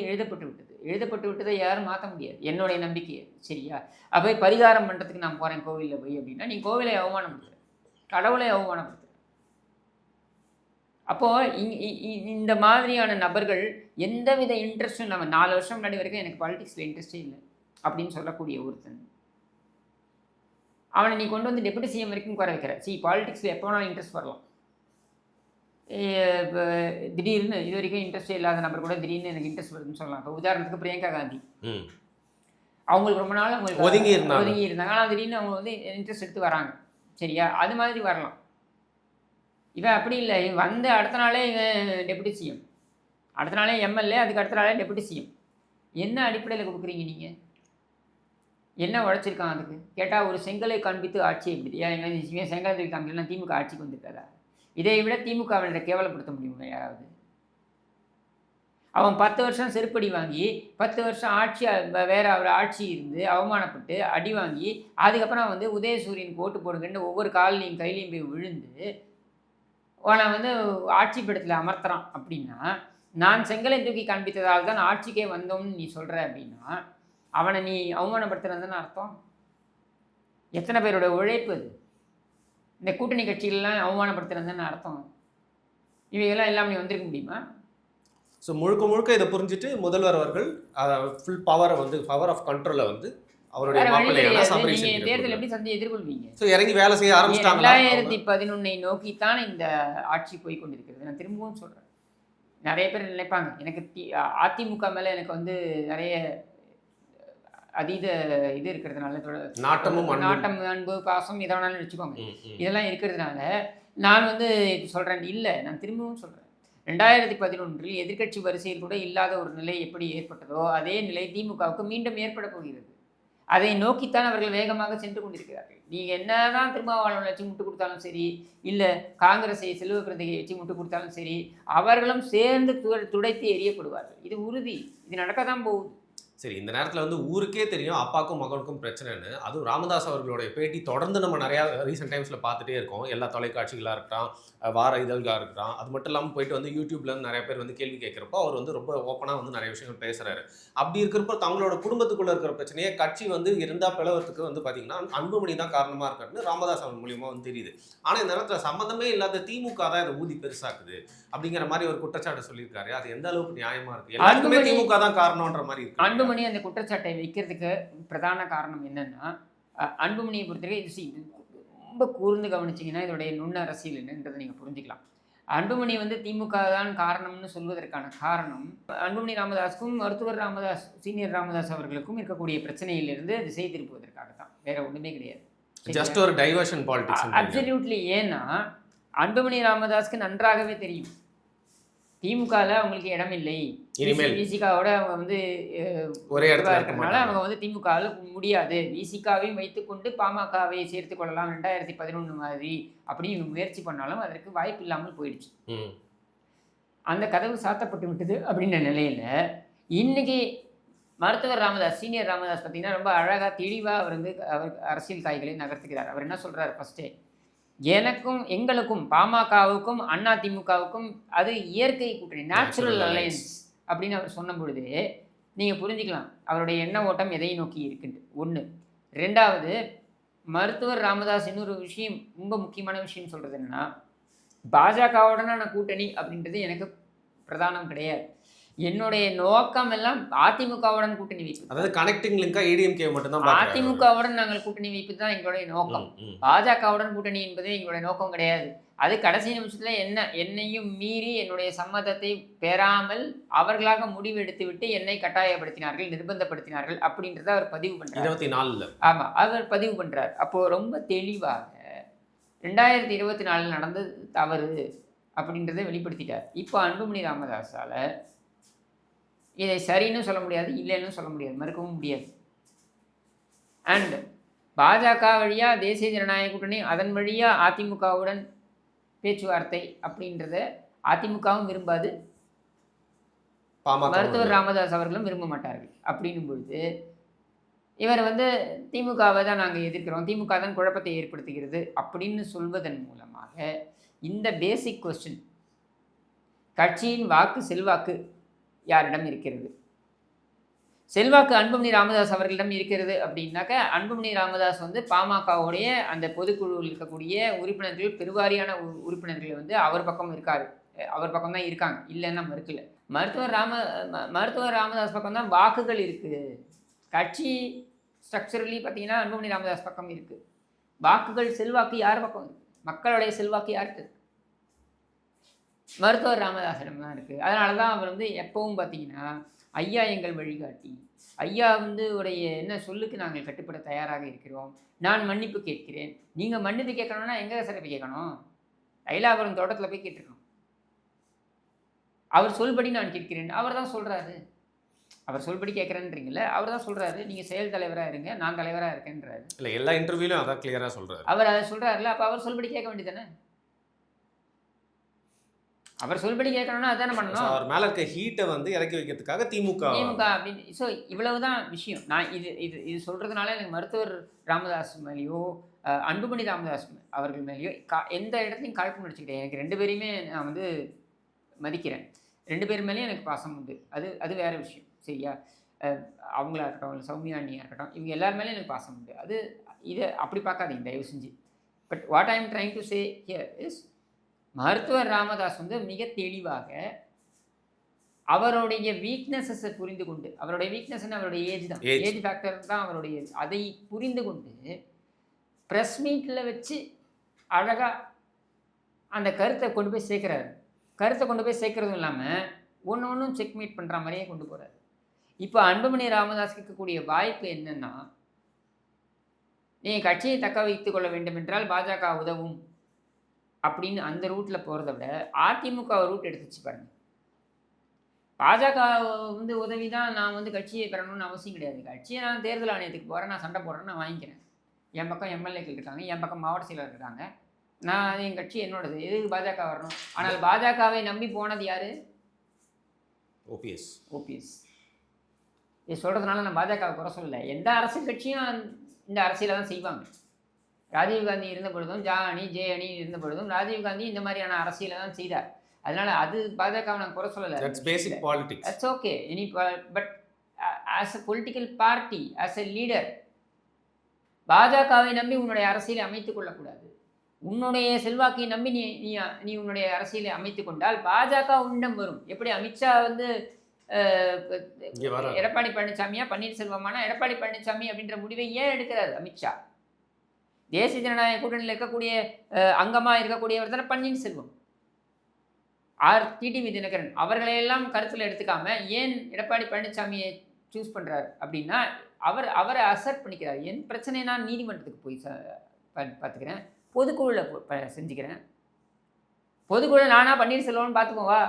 எழுதப்பட்டு விட்டதை யாரும் மாற்ற முடியாது. என்னுடைய நம்பிக்கை சரியா? அப்போ பரிகாரம் பண்ணுறதுக்கு நான் போகிறேன் கோவிலில் போய் அப்படின்னா நீ கோவிலை அவமானப்படுத்துற, கடவுளை அவமானப்படுத்துற. அப்போது இந்த மாதிரியான நபர்கள் எந்தவித இன்ட்ரெஸ்ட்டும் நம்ம 4 வருஷம் முன்னாடி வரைக்கும் எனக்கு பாலிடிக்ஸில் இன்ட்ரெஸ்டே இல்லை அப்படின்னு சொல்லக்கூடிய ஒருத்தன் அவனை நீ கொண்டு வந்து டெபுட்டி சிஎம் வரைக்கும் குறை வைக்கிற. பாலிடிக்ஸில் எப்போ வேணாலும் இன்ட்ரெஸ்ட் வரலாம். இப்போ திடீர்னு இது வரைக்கும் இன்ட்ரெஸ்டே இல்லாத நபர் கூட திடீர்னு எனக்கு இன்ட்ரெஸ்ட் வருதுன்னு சொல்லலாம். இப்போ உதாரணத்துக்கு பிரியங்கா காந்தி, அவங்களுக்கு ரொம்ப நாள் அவங்களுக்கு ஒதுங்கி இருந்தாங்க. ஆனால் திடீர்னு அவங்க வந்து இன்ட்ரெஸ்ட் எடுத்து வராங்க. சரியா? அது மாதிரி வரலாம். இவன் அப்படி இல்லை. இவன் வந்து அடுத்த நாளே இவன் டெபுட்டி சிஎம், அடுத்த நாளே எம்எல்ஏ, அதுக்கு அடுத்த நாளே டெபுட்டி சிஎம். என்ன அடிப்படையில் கொடுக்குறீங்க நீங்கள்? என்ன உழைச்சிருக்கான் அதுக்கு கேட்டால் ஒரு செங்கலை காண்பித்து ஆட்சி எப்படி? இவன் செங்கலை காண்பிக்கலாம் திமுக ஆட்சிக்கு வந்துருக்காரா? இதை விட திமுகவினரை கேவலப்படுத்த முடியுமா யாராவது? அவன் 10 வருஷம் செருப்படி வாங்கி 10 வருஷம் ஆட்சி வேற அவர் ஆட்சி இருந்து அவமானப்பட்டு அடி வாங்கி அதுக்கப்புறம் வந்து உதயசூரியன் ஓட்டு போடுங்கன்னு ஒவ்வொரு காலையும் கையிலையும் போய் விழுந்து அவனை வந்து ஆட்சி படத்தில் அமர்த்துறான். அப்படின்னா நான் செங்கலை தூக்கி காண்பித்ததால் தான் ஆட்சிக்கே வந்தோம்னு நீ சொல்கிற அப்படின்னா அவனை நீ அவமானப்படுத்துறதுன்னு அர்த்தம். எத்தனை பேரோட உழைப்பு அது? இந்த கூட்டணி கட்சிகள்லாம் அவமானப்படுத்துறதுன்னு அர்த்தம். இவையெல்லாம் எல்லாம் நீ வந்திருக்க முடியுமா? ஸோ முழுக்க இதை புரிஞ்சுட்டு முதல்வர் அவர்கள் ஃபுல் பவரை வந்து பவர் ஆஃப் கண்ட்ரோலை வந்து அவருடைய தேர்தல் எப்படி சந்தையை எதிர்கொள்வீங்க? ஸோ இறங்கி வேலை செய்ய ஆரம்பிச்சிட்டாங்க. 2011 நோக்கித்தான் இந்த ஆட்சி போய் கொண்டிருக்கிறது. நான் திரும்பவும் சொல்கிறேன், நிறைய பேர் நினைப்பாங்க எனக்கு அதிமுக மேலே எனக்கு வந்து நிறைய அதீத இது இருக்கிறதுனால நாட்டம் அன்பு பாசம் இதை வேணாலும் வச்சுக்கோங்க, இதெல்லாம் இருக்கிறதுனால நான் வந்து சொல்கிறேன். இல்லை, நான் திரும்பவும் சொல்கிறேன், 2011 எதிர்க்கட்சி வரிசையில் கூட இல்லாத ஒரு நிலை எப்படி ஏற்பட்டதோ அதே நிலை திமுகவுக்கு மீண்டும் ஏற்பட போகிறது. அதை நோக்கித்தான் அவர்கள் வேகமாக சென்று கொண்டிருக்கிறார்கள். நீங்கள் என்னதான் திருமாவளவனை வச்சு முட்டு கொடுத்தாலும் சரி, இல்லை காங்கிரஸை செல்வ பிறந்தகையை வச்சு முட்டு கொடுத்தாலும் சரி, அவர்களும் சேர்ந்து துடைத்து எரியப்படுவார்கள். இது உறுதி, இது நடக்க தான் போகுது. சரி, இந்த நேரத்தில் வந்து ஊருக்கே தெரியும் அப்பாவுக்கும் மகனுக்கும் பிரச்சனைன்னு. அதுவும் ராமதாஸ் அவர்களுடைய பேட்டி தொடர்ந்து நம்ம நிறையா ரீசெண்ட் டைம்ஸில் பார்த்துட்டே இருக்கோம். எல்லா தொலைக்காட்சிகளாக இருக்கட்டும், வார இதழ்களாக இருக்கட்டும். அது மட்டும் இல்லாமல் போயிட்டு வந்து யூடியூப்லேருந்து நிறைய பேர் வந்து கேள்வி கேட்குறப்போ அவர் வந்து ரொம்ப ஓப்பனாக வந்து நிறைய விஷயங்கள் பேசுகிறாரு. அப்படி இருக்கிறப்போ தங்களோட குடும்பத்துக்குள்ளே இருக்கிற பிரச்சனையே கட்சி வந்து இருந்தால் பிளவத்துக்கு வந்து பார்த்திங்கன்னா அன்புமணி தான் காரணமாக இருக்காருன்னு ராமதாஸ் அவர் மூலியமாக வந்து தெரியுது. ஆனால் இந்த நேரத்தில் சம்மந்தமே இல்லாத திமுக தான் இதை ஊதி பெருசாக்குது அப்படிங்கிற மாதிரி ஒரு குற்றச்சாட்டு சொல்லியிருக்காரு. அது எந்த அளவுக்கு நியாயமாக இருக்குது? எல்லாருக்குமே திமுக தான் காரணம்ன்ற மாதிரி இருக்கு. அன்புமணி அந்த குற்றச்சாட்டை வைக்கிறதுக்கு பிரதான காரணம் என்னன்னா, அன்புமணியை பொறுத்தவரைக்கும் ரொம்ப கூர்ந்து கவனிச்சிங்கன்னா இதோடைய நுண்ண அரசியல் என்னன்றதை நீங்கள் புரிஞ்சுக்கலாம். அன்புமணி வந்து திமுக தான் காரணம்னு சொல்வதற்கான காரணம் அன்புமணி ராமதாஸுக்கும் மருத்துவர் ராமதாஸ் சீனியர் ராமதாஸ் அவர்களுக்கும் இருக்கக்கூடிய பிரச்சனையிலிருந்து திசை திருப்புவதற்காக தான், வேற ஒன்றுமே கிடையாது. ஜஸ்ட் ஒரு டைவர்ஷன் பாலிடிக்ஸ். அப்சல்யூட்லி. ஏன்னா அன்புமணி ராமதாஸ்க்கு நன்றாகவே தெரியும் திமுகவில் அவங்களுக்கு இடம் இல்லை, விசிகாவோட அவங்க வந்து ஒரே இடத்துல இருக்கனால அவங்க வந்து திமுகவில் முடியாது, விசிகாவையும் வைத்துக்கொண்டு பாமகவை சேர்த்து கொள்ளலாம் 2011 மாதிரி அப்படின்னு முயற்சி பண்ணாலும் அதற்கு வாய்ப்பு இல்லாமல் போயிடுச்சு. அந்த கதவு சாத்தப்பட்டு விட்டது அப்படின்ற நிலையில் இன்னைக்கு மருத்துவர் ராமதாஸ் சீனியர் ராமதாஸ் பார்த்தீங்கன்னா ரொம்ப அழகாக தெளிவாக அவர் வந்து அவர் அரசியல் காய்களை நகர்த்துக்கிறார். அவர் என்ன சொல்கிறார்? ஃபஸ்ட்டே எனக்கும் எங்களுக்கும் பாமகவுக்கும் அதிமுகவுக்கும் அது இயற்கை கூட்டணி, நேச்சுரல் அலையன்ஸ் அப்படின்னு அவர் சொன்ன பொழுது நீங்கள் புரிஞ்சுக்கலாம் அவருடைய எண்ண ஓட்டம் எதை நோக்கி இருக்குன்ட்டு. ஒன்று. ரெண்டாவது, மருத்துவர் ராமதாஸ் இன்னொரு விஷயம், ரொம்ப முக்கியமான விஷயம் சொல்கிறது என்னென்னா, பாஜகவுடனான கூட்டணி அப்படின்றது எனக்கு பிரதானம் கிடையாது. என்னுடைய நோக்கம் எல்லாம் அதிமுகவுடன் கூட்டணி வைப்பு, அதாவது கனெக்டிங் லிங்கா ஏடிஎம்கே மட்டும் தான். அதிமுகவுடன் நாங்கள் கூட்டணி வைப்பு தான் எங்களுடைய நோக்கம். பாஜகவுடன் கூட்டணி என்பது எங்களுடைய நோக்கம் கிடையாது. அது கடைசி நிமிஷத்தில் என்னையும் மீறி என்னுடைய சம்மதத்தை பெறாமல் அவர்களாக முடிவு எடுத்து விட்டு என்னை கட்டாயப்படுத்தினார்கள், நிர்பந்தப்படுத்தினார்கள் அப்படின்றத அவர் பதிவு பண்ணுறார். 24. ஆமாம், அவர் பதிவு பண்ணுறார். அப்போது ரொம்ப தெளிவாக 2024 நடந்தது தவறு அப்படின்றத வெளிப்படுத்திட்டார். இப்போ அன்புமணி ராமதாஸால் இதை சரின்னு சொல்ல முடியாது, இல்லைன்னு சொல்ல முடியாது, மறுக்கவும் முடியாது. அண்ட் பாஜக வழியாக தேசிய ஜனநாயக கூட்டணி, அதன் வழியாக அதிமுகவுடன் பேச்சுவார்த்தை அப்படின்றத அதிமுகவும் விரும்பாது, மருத்துவர் ராமதாஸ் அவர்களும் விரும்ப மாட்டார்கள். அப்படின்னும் பொழுது இவர் வந்து திமுகவை தான் நாங்கள் எதிர்க்கிறோம், திமுக தான் குழப்பத்தை ஏற்படுத்துகிறது அப்படின்னு சொல்வதன் மூலமாக இந்த பேசிக் கொஸ்டின், கட்சியின் வாக்கு செல்வாக்கு யாரிடம் இருக்கிறது? செல்வாக்கு அன்புமணி ராமதாஸ் அவர்களிடம் இருக்கிறது அப்படின்னாக்க அன்புமணி ராமதாஸ் வந்து பாமகவுடைய அந்த பொதுக்குழுவில் இருக்கக்கூடிய உறுப்பினர்கள், பெருவாரியான உறுப்பினர்கள் வந்து அவர் பக்கம் இருக்காரு, அவர் பக்கம் தான் இருக்காங்க, இல்லைன்னா மறுக்கல. மருத்துவர் ராமதாஸ் பக்கம் தான் வாக்குகள் இருக்குது. கட்சி ஸ்ட்ரக்சரலி பார்த்தீங்கன்னா அன்புமணி ராமதாஸ் பக்கம் இருக்குது. வாக்குகள் செல்வாக்கு யார் பக்கம் இருக்கு? மக்களுடைய செல்வாக்கு யாருக்கு இருக்கு? மருத்துவர் ராமதாஸிடம் தான் இருக்குது. அதனால தான் அவர் வந்து எப்பவும் பார்த்தீங்கன்னா ஐயா எங்கள் வழிகாட்டி, ஐயா வந்து உடைய என்ன சொல்லுக்கு நாங்கள் கட்டுப்பட தயாராக இருக்கிறோம், நான் மன்னிப்பு கேட்கிறேன். நீங்கள் மன்னிப்பு கேட்கணும்னா எங்கே சார் போய் கேட்கணும்? தைலாபுரம் தோட்டத்தில் போய் கேட்டுருக்கணும். அவர் சொல்படி நான் கேட்கிறேன், அவர் தான் சொல்கிறாரு. அவர் சொல்படி கேட்குறேன்றீங்கள, அவர் தான் சொல்கிறாரு நீங்கள் செயல் தலைவராக இருங்க, நான் தலைவராக இருக்கேன்றாரு. இல்லை, எல்லா இன்டர்வியூலையும் அதான் கிளியராக சொல்கிறாரு. அவர் அதை சொல்கிறாருல்ல, அப்போ அவர் சொல்படி கேட்க வேண்டியதானே? அவர் சொல்படி கேட்கணும்னா அதானே பண்ணணும். அவர் மேலே இருக்க ஹீட்டை வந்து இறக்கி வைக்கிறதுக்காக திமுக அப்படின்னு. ஸோ இவ்வளவு தான் விஷயம். நான் இது இது இது சொல்கிறதுனால எனக்கு மருத்துவர் ராமதாஸ் மேலேயோ அன்புமணி ராமதாஸ் அவர்கள் மேலேயோ எந்த இடத்துலையும் காழ்ப்பு நடிச்சுக்கிட்டேன். எனக்கு 2 பேரையுமே நான் வந்து மதிக்கிறேன். 2 பேர் மேலேயும் எனக்கு பாசம் உண்டு. அது வேறு விஷயம். சரியா? அவங்களா இருக்கட்டும், சௌமியா அண்ணியாக இருக்கட்டும், இவங்க எல்லார் மேலேயும் எனக்கு பாசம் உண்டு. இதை அப்படி பார்க்காதீங்க தயவு செஞ்சு. But what I am trying to say here is, மருத்துவர் ராமதாஸ் வந்து மிக தெளிவாக அவருடைய வீக்னஸஸை புரிந்து கொண்டு, அவருடைய வீக்னஸ்ன்னு அவருடைய ஏஜ் தான், ஏஜ் ஃபேக்டர் தான் அவருடைய, அதை புரிந்து கொண்டு ப்ரெஸ் மீட்டில் வச்சு அழகாக அந்த கருத்தை கொண்டு போய் சேர்க்குறாரு. கருத்தை கொண்டு போய் சேர்க்குறதும் இல்லாமல் ஒன்றும் செக்மேட் பண்ணுற மாதிரியே கொண்டு போகிறாரு. இப்போ அன்புமணி ராமதாஸ் கேட்கக்கூடிய வாய்ப்பு என்னென்னா, நீங்கள் கட்சியை தக்க வைத்து கொள்ள வேண்டும் என்றால் பாஜக உதவும் அப்படின்னு அந்த ரூட்டில் போகிறத விட அதிமுக ரூட் எடுத்துச்சு பாருங்க. பாஜக வந்து உதவி தான் நான் வந்து கட்சியை பெறணும்னு அவசியம் கிடையாது. கட்சியை நான் தேர்தல் ஆணையத்துக்கு போகிறேன், நான் சண்டை போடுறேன், நான் வாங்கிக்கிறேன். என் பக்கம் எம்எல்ஏக்கள் இருக்காங்க, என் பக்கம் மாவட்ட செயலர் இருக்காங்க, நான் என் கட்சி என்னோடது, எதுக்கு பாஜக வரணும்? ஆனால் பாஜகவை நம்பி போனது யார்? ஓபிஎஸ். இது சொல்கிறதுனால நான் பாஜகவை குறை சொல்லலை. எந்த அரசியல் கட்சியும் இந்த அரசியலை தான் செய்வாங்க. ராஜீவ்காந்தி இருந்த பொழுதும் ஜே அணி இருந்த பொழுதும் ராஜீவ்காந்தி இந்த மாதிரியான அரசியலை தான் செய்தார். அதனால் அது பாஜகவை நான் குறை சொல்லலை. That's okay. But as a political party, as a leader, பாஜகவை நம்பி உன்னுடைய அரசியலை அமைத்துக் கொள்ளக்கூடாது. உன்னுடைய செல்வாக்கை நம்பி நீ உன்னுடைய அரசியலை அமைத்து கொண்டால் பாஜக உன்னிடம் வரும். எப்படி அமித்ஷா வந்து எடப்பாடி பழனிசாமியா பன்னீர்செல்வமானா எடப்பாடி பழனிசாமி அப்படின்ற முடிவை ஏன் எடுக்கிறார் அமித்ஷா? தேசிய ஜனநாயக கூட்டணியில் இருக்கக்கூடிய அங்கமாக இருக்கக்கூடியவர் தானே பன்னீர்செல்வம். டிடிவி தினகரன் அவர்களையெல்லாம் கருத்தில் எடுத்துக்காம ஏன் எடப்பாடி பழனிசாமியை சூஸ் பண்ணுறாரு அப்படின்னா, அவரை அசர்ட் பண்ணிக்கிறார். என் பிரச்சனை நான் நீதிமன்றத்துக்கு போய் பார்த்துக்கிறேன், பொதுக்குழுவில் செஞ்சுக்கிறேன். பொதுக்குழு நானாக பன்னீர்செல்வம்னு பார்த்துப்போம், வா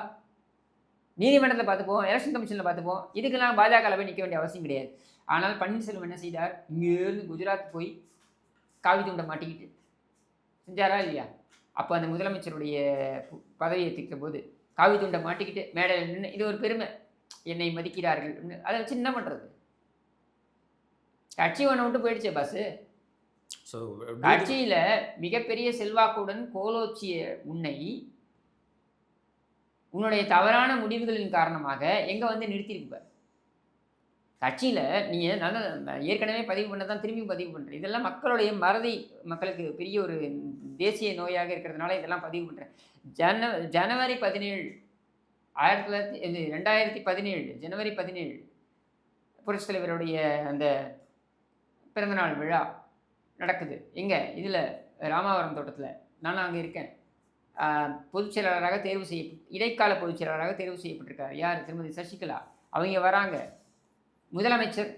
நீதிமன்றத்தில் பார்த்துப்போம், எலெக்ஷன் கமிஷனில் பார்த்துப்போம். இதுக்கெல்லாம் பாஜகவில் போய் நிற்க வேண்டிய அவசியம் கிடையாது. ஆனால் பன்னீர்செல்வம் என்ன செய்தார்? இங்கேருந்து குஜராத் போய் காவி துண்டை மாட்டிக்கிட்டு செஞ்சாரா இல்லையா? அப்போ அந்த முதலமைச்சருடைய பதவி ஏற்றுக்கிற போது காவி துண்டை மாட்டிக்கிட்டு மேடையில் நின்று, இது ஒரு பெருமை, என்னை மதிக்கிறார்கள், அதை வச்சு என்ன பண்ணுறது? கட்சி ஒன்று விட்டு போயிடுச்சே பாஸு. கட்சியில் மிகப்பெரிய செல்வாக்குடன் கோலோச்சிய உன்னுடைய தவறான முடிவுகளின் காரணமாக எங்கே வந்து நிறுத்தியிருப்பார். கட்சியில் நீங்கள் நல்ல ஏற்கனவே பதிவு பண்ண தான் திரும்பி பதிவு பண்ணுறேன். இதெல்லாம் மக்களுடைய மறதி, மக்களுக்கு பெரிய ஒரு தேசிய நோயாக இருக்கிறதுனால இதெல்லாம் பதிவு பண்ணுறேன். ஜனவரி 17 2017 ஜனவரி 17 புரட்சித் தலைவருடைய அந்த பிறந்தநாள் விழா நடக்குது. எங்கே? இதில் ராமாவரம் தோட்டத்தில். நானும் அங்கே இருக்கேன். பொதுச் செயலாளராக இடைக்கால பொதுச் செயலாளராக தேர்வு செய்யப்பட்டிருக்கார் யார்? திருமதி சசிகலா. அவங்க வராங்க. முதலமைச்சர்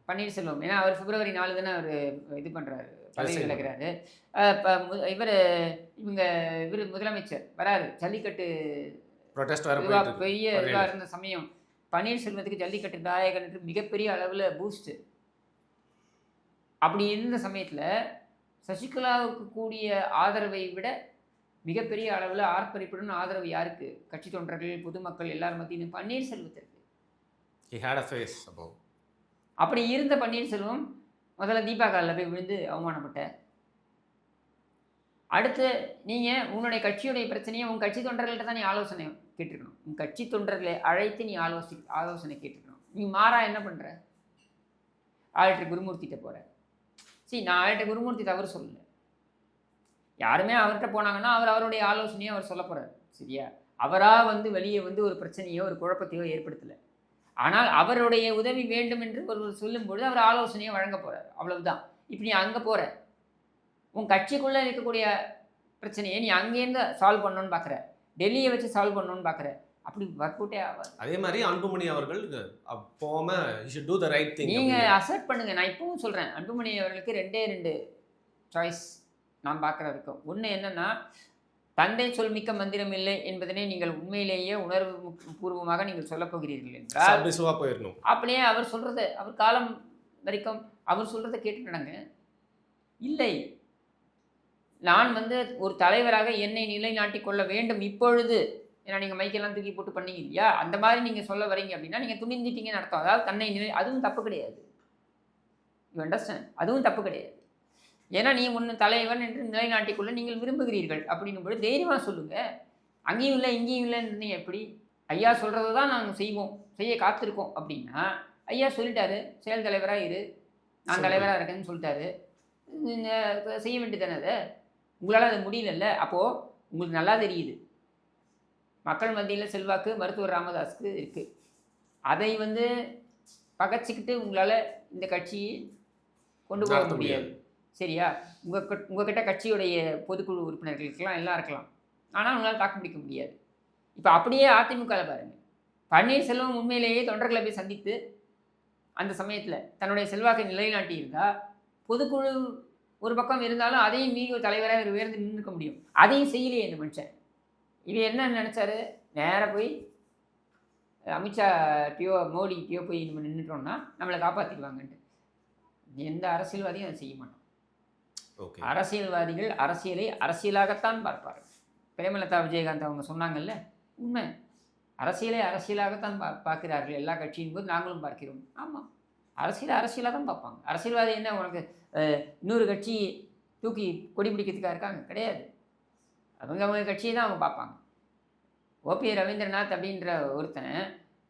பன்னீர்செல்வம், ஏன்னா அவர் February 4 தானே அவர் இது பண்ணுறாரு, பதவி விலகிறாரு. இவர் முதலமைச்சர் வராரு. ஜல்லிக்கட்டு பெரிய இதாக இருந்த சமயம் பன்னீர்செல்வத்துக்கு ஜல்லிக்கட்டு நாயகன் என்று மிகப்பெரிய அளவில் பூஸ்ட்டு. அப்படி இருந்த சமயத்தில் சசிகலாவுக்கு கூடிய ஆதரவை விட மிகப்பெரிய அளவில் ஆர்ப்பரிப்புடன் ஆதரவு யாருக்கு? கட்சி தொண்டர்கள், பொதுமக்கள் எல்லாரும் மத்தியும் பன்னீர்செல்வத்திற்கு. அப்படி இருந்த பன்னீர்செல்வம் முதல்ல தீபா காலில் போய் விழுந்து அவமானப்பட்ட. அடுத்து நீங்கள் உன்னுடைய கட்சியுடைய பிரச்சனையை உன் கட்சி தொண்டர்கள்ட்ட தான் நீ ஆலோசனை கேட்டிருக்கணும். உன் கட்சி தொண்டர்களை அழைத்து நீ ஆலோசனை கேட்டிருக்கணும். நீ மாறா என்ன பண்ணுற? ஆடிட்டர் குருமூர்த்திகிட்ட போகிற. நான் ஆடிட்டர் குருமூர்த்தி தவறு சொல்லலை. யாருமே அவர்கிட்ட போனாங்கன்னா அவருடைய ஆலோசனையை அவர் சொல்ல போகிறார். சரியா? அவராக வந்து வெளியே வந்து ஒரு பிரச்சனையோ ஒரு குழப்பத்தையோ ஏற்படுத்தலை. ஆனால் அவருடைய உதவி வேண்டும் என்று ஒருவர் சொல்லும்பொழுது அவர் ஆலோசனையை வழங்க போகிறார். அவ்வளவுதான். இப்போ நீ அங்கே போகிற, உன் கட்சிக்குள்ளே இருக்கக்கூடிய பிரச்சனையை நீ அங்கேருந்து சால்வ் பண்ணணும்னு பார்க்குற, டெல்லியை வச்சு சால்வ் பண்ணணும்னு பார்க்குற, அப்படி ஒர்க் அவுட்டே ஆகாது. அதே மாதிரி அன்புமணி அவர்கள் போகாம you should do the right thing. நீங்கள் அசெப்ட் பண்ணுங்க. நான் இப்பவும் சொல்கிறேன், அன்புமணி அவர்களுக்கு 2 சாய்ஸ் நான் பார்க்குற வரைக்கும். ஒன்று என்னன்னா, தந்தை சொல் மிக்க மந்திரம் இல்லை என்பதனை நீங்கள் உண்மையிலேயே உணர்வு பூர்வமாக நீங்கள் சொல்லப் போகிறீர்கள் என்றால் போயிடணும். அப்படியே அவர் சொல்கிறத, அவர் காலம் வரைக்கும் அவர் சொல்கிறத கேட்டு நடங்க. இல்லை, நான் வந்து ஒரு தலைவராக என்னை நிலைநாட்டி கொள்ள வேண்டும் இப்பொழுது. ஏன்னா நீங்கள் மைக்கெல்லாம் தூக்கி போட்டு பண்ணீங்க இல்லையா, அந்த மாதிரி நீங்கள் சொல்ல வரீங்க அப்படின்னா நீங்கள் துணிஞ்சிட்டீங்கன்னு அர்த்தம். அதாவது தன்னை அதுவும் தப்பு கிடையாது. You understand? அதுவும் தப்பு கிடையாது. ஏன்னா நீ ஒன்று தலைவன் என்று நிலைநாட்டிக்கொள்ள நீங்கள் விரும்புகிறீர்கள் அப்படின்னும் பொழுது தைரியமாக சொல்லுங்கள். அங்கேயும் இல்லை இங்கேயும் இல்லைன்னு எப்படி? ஐயா சொல்கிறத தான் நாங்கள் செய்வோம், செய்ய காத்திருக்கோம் அப்படின்னா ஐயா சொல்லிட்டாரு, செயல் தலைவராக இரு, நான் தலைவராக இருக்கேன்னு சொல்லிட்டாரு, செய்ய வேண்டியதானே அதை? உங்களால் அது முடியலல்ல. அப்போது உங்களுக்கு நல்லா தெரியுது மக்கள் மத்தியில் செல்வாக்கு மருத்துவர் ராமதாஸுக்கு இருக்குது. அதை வந்து பகச்சிக்கிட்டு உங்களால் இந்த கட்சியை கொண்டு போக முடியாது. சரியா? உங்ககிட்ட கட்சியுடைய பொதுக்குழு உறுப்பினர்களுக்கெல்லாம் எல்லாம் இருக்கலாம், ஆனால் உங்களால் தாக்கு பிடிக்க முடியாது. இப்போ அப்படியே அதிமுகவில் பாருங்கள், பன்னீர்செல்வம் உண்மையிலேயே தொண்டர்களை போய் சந்தித்து அந்த சமயத்தில் தன்னுடைய செல்வாக்கை நிலைநாட்டி இருந்தால் பொதுக்குழு ஒரு பக்கம் இருந்தாலும் அதையும் மீறி ஒரு தலைவராக உயர்ந்து நின்றுக்க முடியும். அதையும் செய்யலையே இந்த மனுஷன். இவன் என்ன நினச்சாரு, நேராக போய் அமித்ஷாட்டியோ மோடிக்கிட்டயோ போய் நம்ம நின்றுட்டோம்னா நம்மளை காப்பாற்றிடுவாங்கன்ட்டு. எந்த அரசியல்வாதியும் அதை செய்ய மாட்டோம். அரசியல்வாதிகள் அரசியலை அரசியலாகத்தான் பார்ப்பார்கள். பிரேமலதா விஜயகாந்த் அவங்க சொன்னாங்கல்ல, உண்மை. அரசியலை அரசியலாகத்தான் பார்க்கிறார்கள் எல்லா கட்சியின் போது நாங்களும் பார்க்கிறோம். ஆமாம், அரசியலாக தான் பார்ப்பாங்க. அரசியல்வாதி என்ன உனக்கு இன்னொரு கட்சி தூக்கி கொடி பிடிக்கிறதுக்காக இருக்காங்க? கிடையாது. அவங்க கட்சியை தான் அவங்க பார்ப்பாங்க. ஓபி ரவீந்திரநாத் அப்படின்ற ஒருத்தன்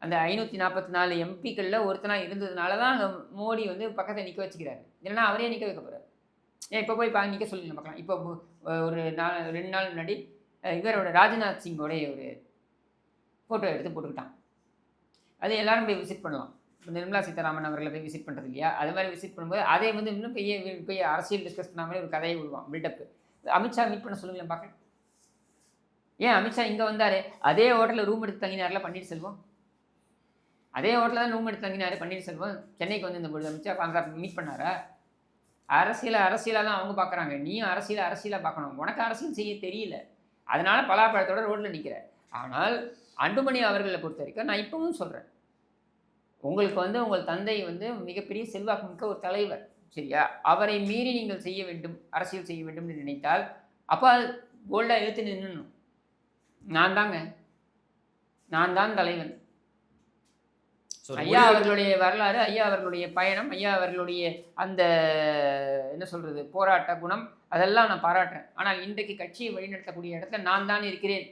அந்த 544 எம்பிக்களில் ஒருத்தனாக இருந்ததுனால தான் அங்கே மோடி வந்து பக்கத்தை நிற்க வச்சுக்கிறாரு. இல்லைன்னா அவரே நிற்க வைக்க போகிறார். ஏன் இப்போ போய் நிற்க சொல்லி பார்க்கலாம். இப்போ ஒரு 2 நாள் முன்னாடி இவரோட ராஜ்நாத் சிங்கோடைய ஒரு ஃபோட்டோ எடுத்து போட்டுக்கிட்டான். அது எல்லோரும் போய் விசிட் பண்ணலாம். இப்போ நிர்மலா சீதாராமன் அவர்களை போய் விசிட் பண்ணுறது இல்லையா, அது மாதிரி விசிட் பண்ணும்போது அதை வந்து இன்னும் பெரிய அரசியல் டிஸ்கஸ் பண்ணாமல் ஒரு கதையை விடுவான், பில்டப்பு. அமித்ஷா மீட் பண்ண சொல்லுங்களேன் பார்க்கலாம். ஏன் அமித்ஷா இங்கே வந்தார், அதே ஹோட்டலில் ரூம் எடுத்து தங்கினார்ல பன்னீர்செல்வம், அதே ஹோட்டலில் தான் ரூம் எடுத்து தங்கினார் பன்னீர்செல்வம். சென்னைக்கு வந்து இந்த பொழுது அமித்ஷா அங்கே மீட் பண்ணாரா? அரசியலாக தான் அவங்க பார்க்குறாங்க. நீயும் அரசியலாக பார்க்கணும். உனக்கு அரசியல் செய்ய தெரியல, அதனால் பலாப்பழத்தோட ரோட்டில் நிற்கிற. ஆனால் அன்புமணி அவர்களை பொறுத்த வரைக்கும் நான் இப்பவும் சொல்கிறேன், உங்களுக்கு வந்து உங்கள் தந்தை வந்து மிகப்பெரிய செல்வாக்கு மிக்க ஒரு தலைவர், சரியா? அவரை மீறி நீங்கள் செய்ய வேண்டும், அரசியல் செய்ய வேண்டும் என்று நினைத்தால் அப்போ போல்டாக எழுத்து நின்றுணும். நான் தான் தலைவன். ஐயா அவர்களுடைய வரலாறு, ஐயா அவர்களுடைய பயணம், ஐயா அவர்களுடைய அந்த என்ன சொல்கிறது போராட்ட குணம், அதெல்லாம் நான் பாராட்டுறேன். ஆனால் இன்றைக்கு கட்சியை வழிநடத்தக்கூடிய இடத்துல நான் தான் இருக்கிறேன்.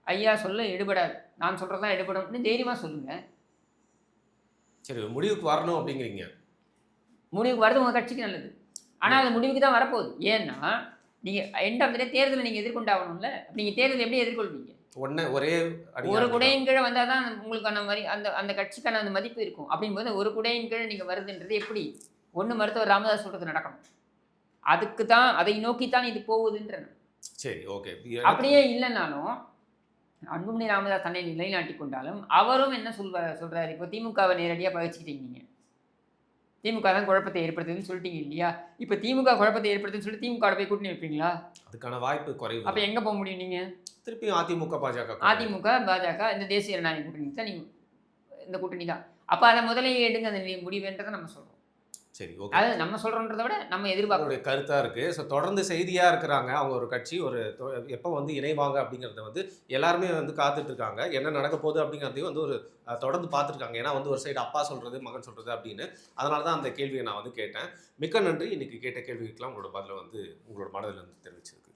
ஐயா சொல்ல எடுபடாது, நான் சொல்கிறது தான் எடுபடும்னு தைரியமாக சொல்லுங்கள். சரி, முடிவுக்கு வரணும் அப்படிங்கிறீங்க. முடிவுக்கு வரது உங்கள் கட்சிக்கு நல்லது. ஆனால் அது முடிவுக்கு தான் வரப்போகுது. ஏன்னா நீங்கள் எண்ட் ஆஃப் த டே தேர்தலை நீங்கள் எதிர்கொண்டாகணும்ல. நீங்கள் தேர்தலை எப்படி எதிர்கொள்வீங்க? ஒரு குடையின் கீழே வந்தால் தான் உங்களுக்கான மாதிரி அந்த கட்சிக்கான அந்த மதிப்பு இருக்கும். அப்படிங்கும்போது ஒரு குடையின் கீழே நீங்கள் வருதுன்றது எப்படி? ஒன்று மருத்துவர் ராமதாஸ் சொல்கிறது நடக்கணும். அதுக்கு தான், அதை நோக்கித்தான் இது போகுதுன்ற. சரி, ஓகே. அப்படியே இல்லைனாலும் அன்புமணி ராமதாஸ் தன்னை நிலைநாட்டி கொண்டாலும் அவரும் என்ன சொல்கிறார், இப்போ திமுகவை நேரடியாக பகிர்ச்சிக்கிட்டீங்க. நீங்கள் திமுக தான் குழப்பத்தை ஏற்படுத்துதுன்னு சொல்லிட்டீங்க இல்லையா? இப்போ திமுக குழப்பத்தை ஏற்படுத்துன்னு சொல்லிட்டு திமுக போய் கூட்டணி வைப்பீங்களா? அதுக்கான வாய்ப்பு குறைவு. அப்போ எங்கே போக முடியும்? நீங்கள் திருப்பியும் அதிமுக பாஜக இந்த தேசிய ஜனநாயக கூட்டணி தான், நீங்கள் இந்த கூட்டணி தான். அப்போ அதை முதலே எடுங்க அந்த முடிவுன்றதை நம்ம சொல்கிறோம். சரி, ஓகே. அது நம்ம சொல்கிறோன்றதை விட நம்ம எதிர்பார்க்கக்கூடிய கருத்தாக இருக்குது. ஸோ தொடர்ந்து செய்தியாக இருக்கிறாங்க அவங்க ஒரு கட்சி ஒரு எப்போ வந்து இணைவாங்க அப்படிங்கிறத வந்து எல்லாருமே வந்து காத்துட்ருக்காங்க. என்ன நடக்க போகுது அப்படிங்கிறதையும் வந்து ஒரு தொடர்ந்து பார்த்துருக்காங்க. ஏன்னா வந்து ஒரு சைடு அப்பா சொல்கிறது மகன் சொல்கிறது அப்படின்னு. அதனால தான் அந்த கேள்வியை நான் வந்து கேட்டேன். மிக்க நன்றி. இன்றைக்கி கேட்ட கேள்விக்கெல்லாம் உங்களோட பதிலை வந்து உங்களோட மனதில் வந்து தெரிவிச்சிருக்கு.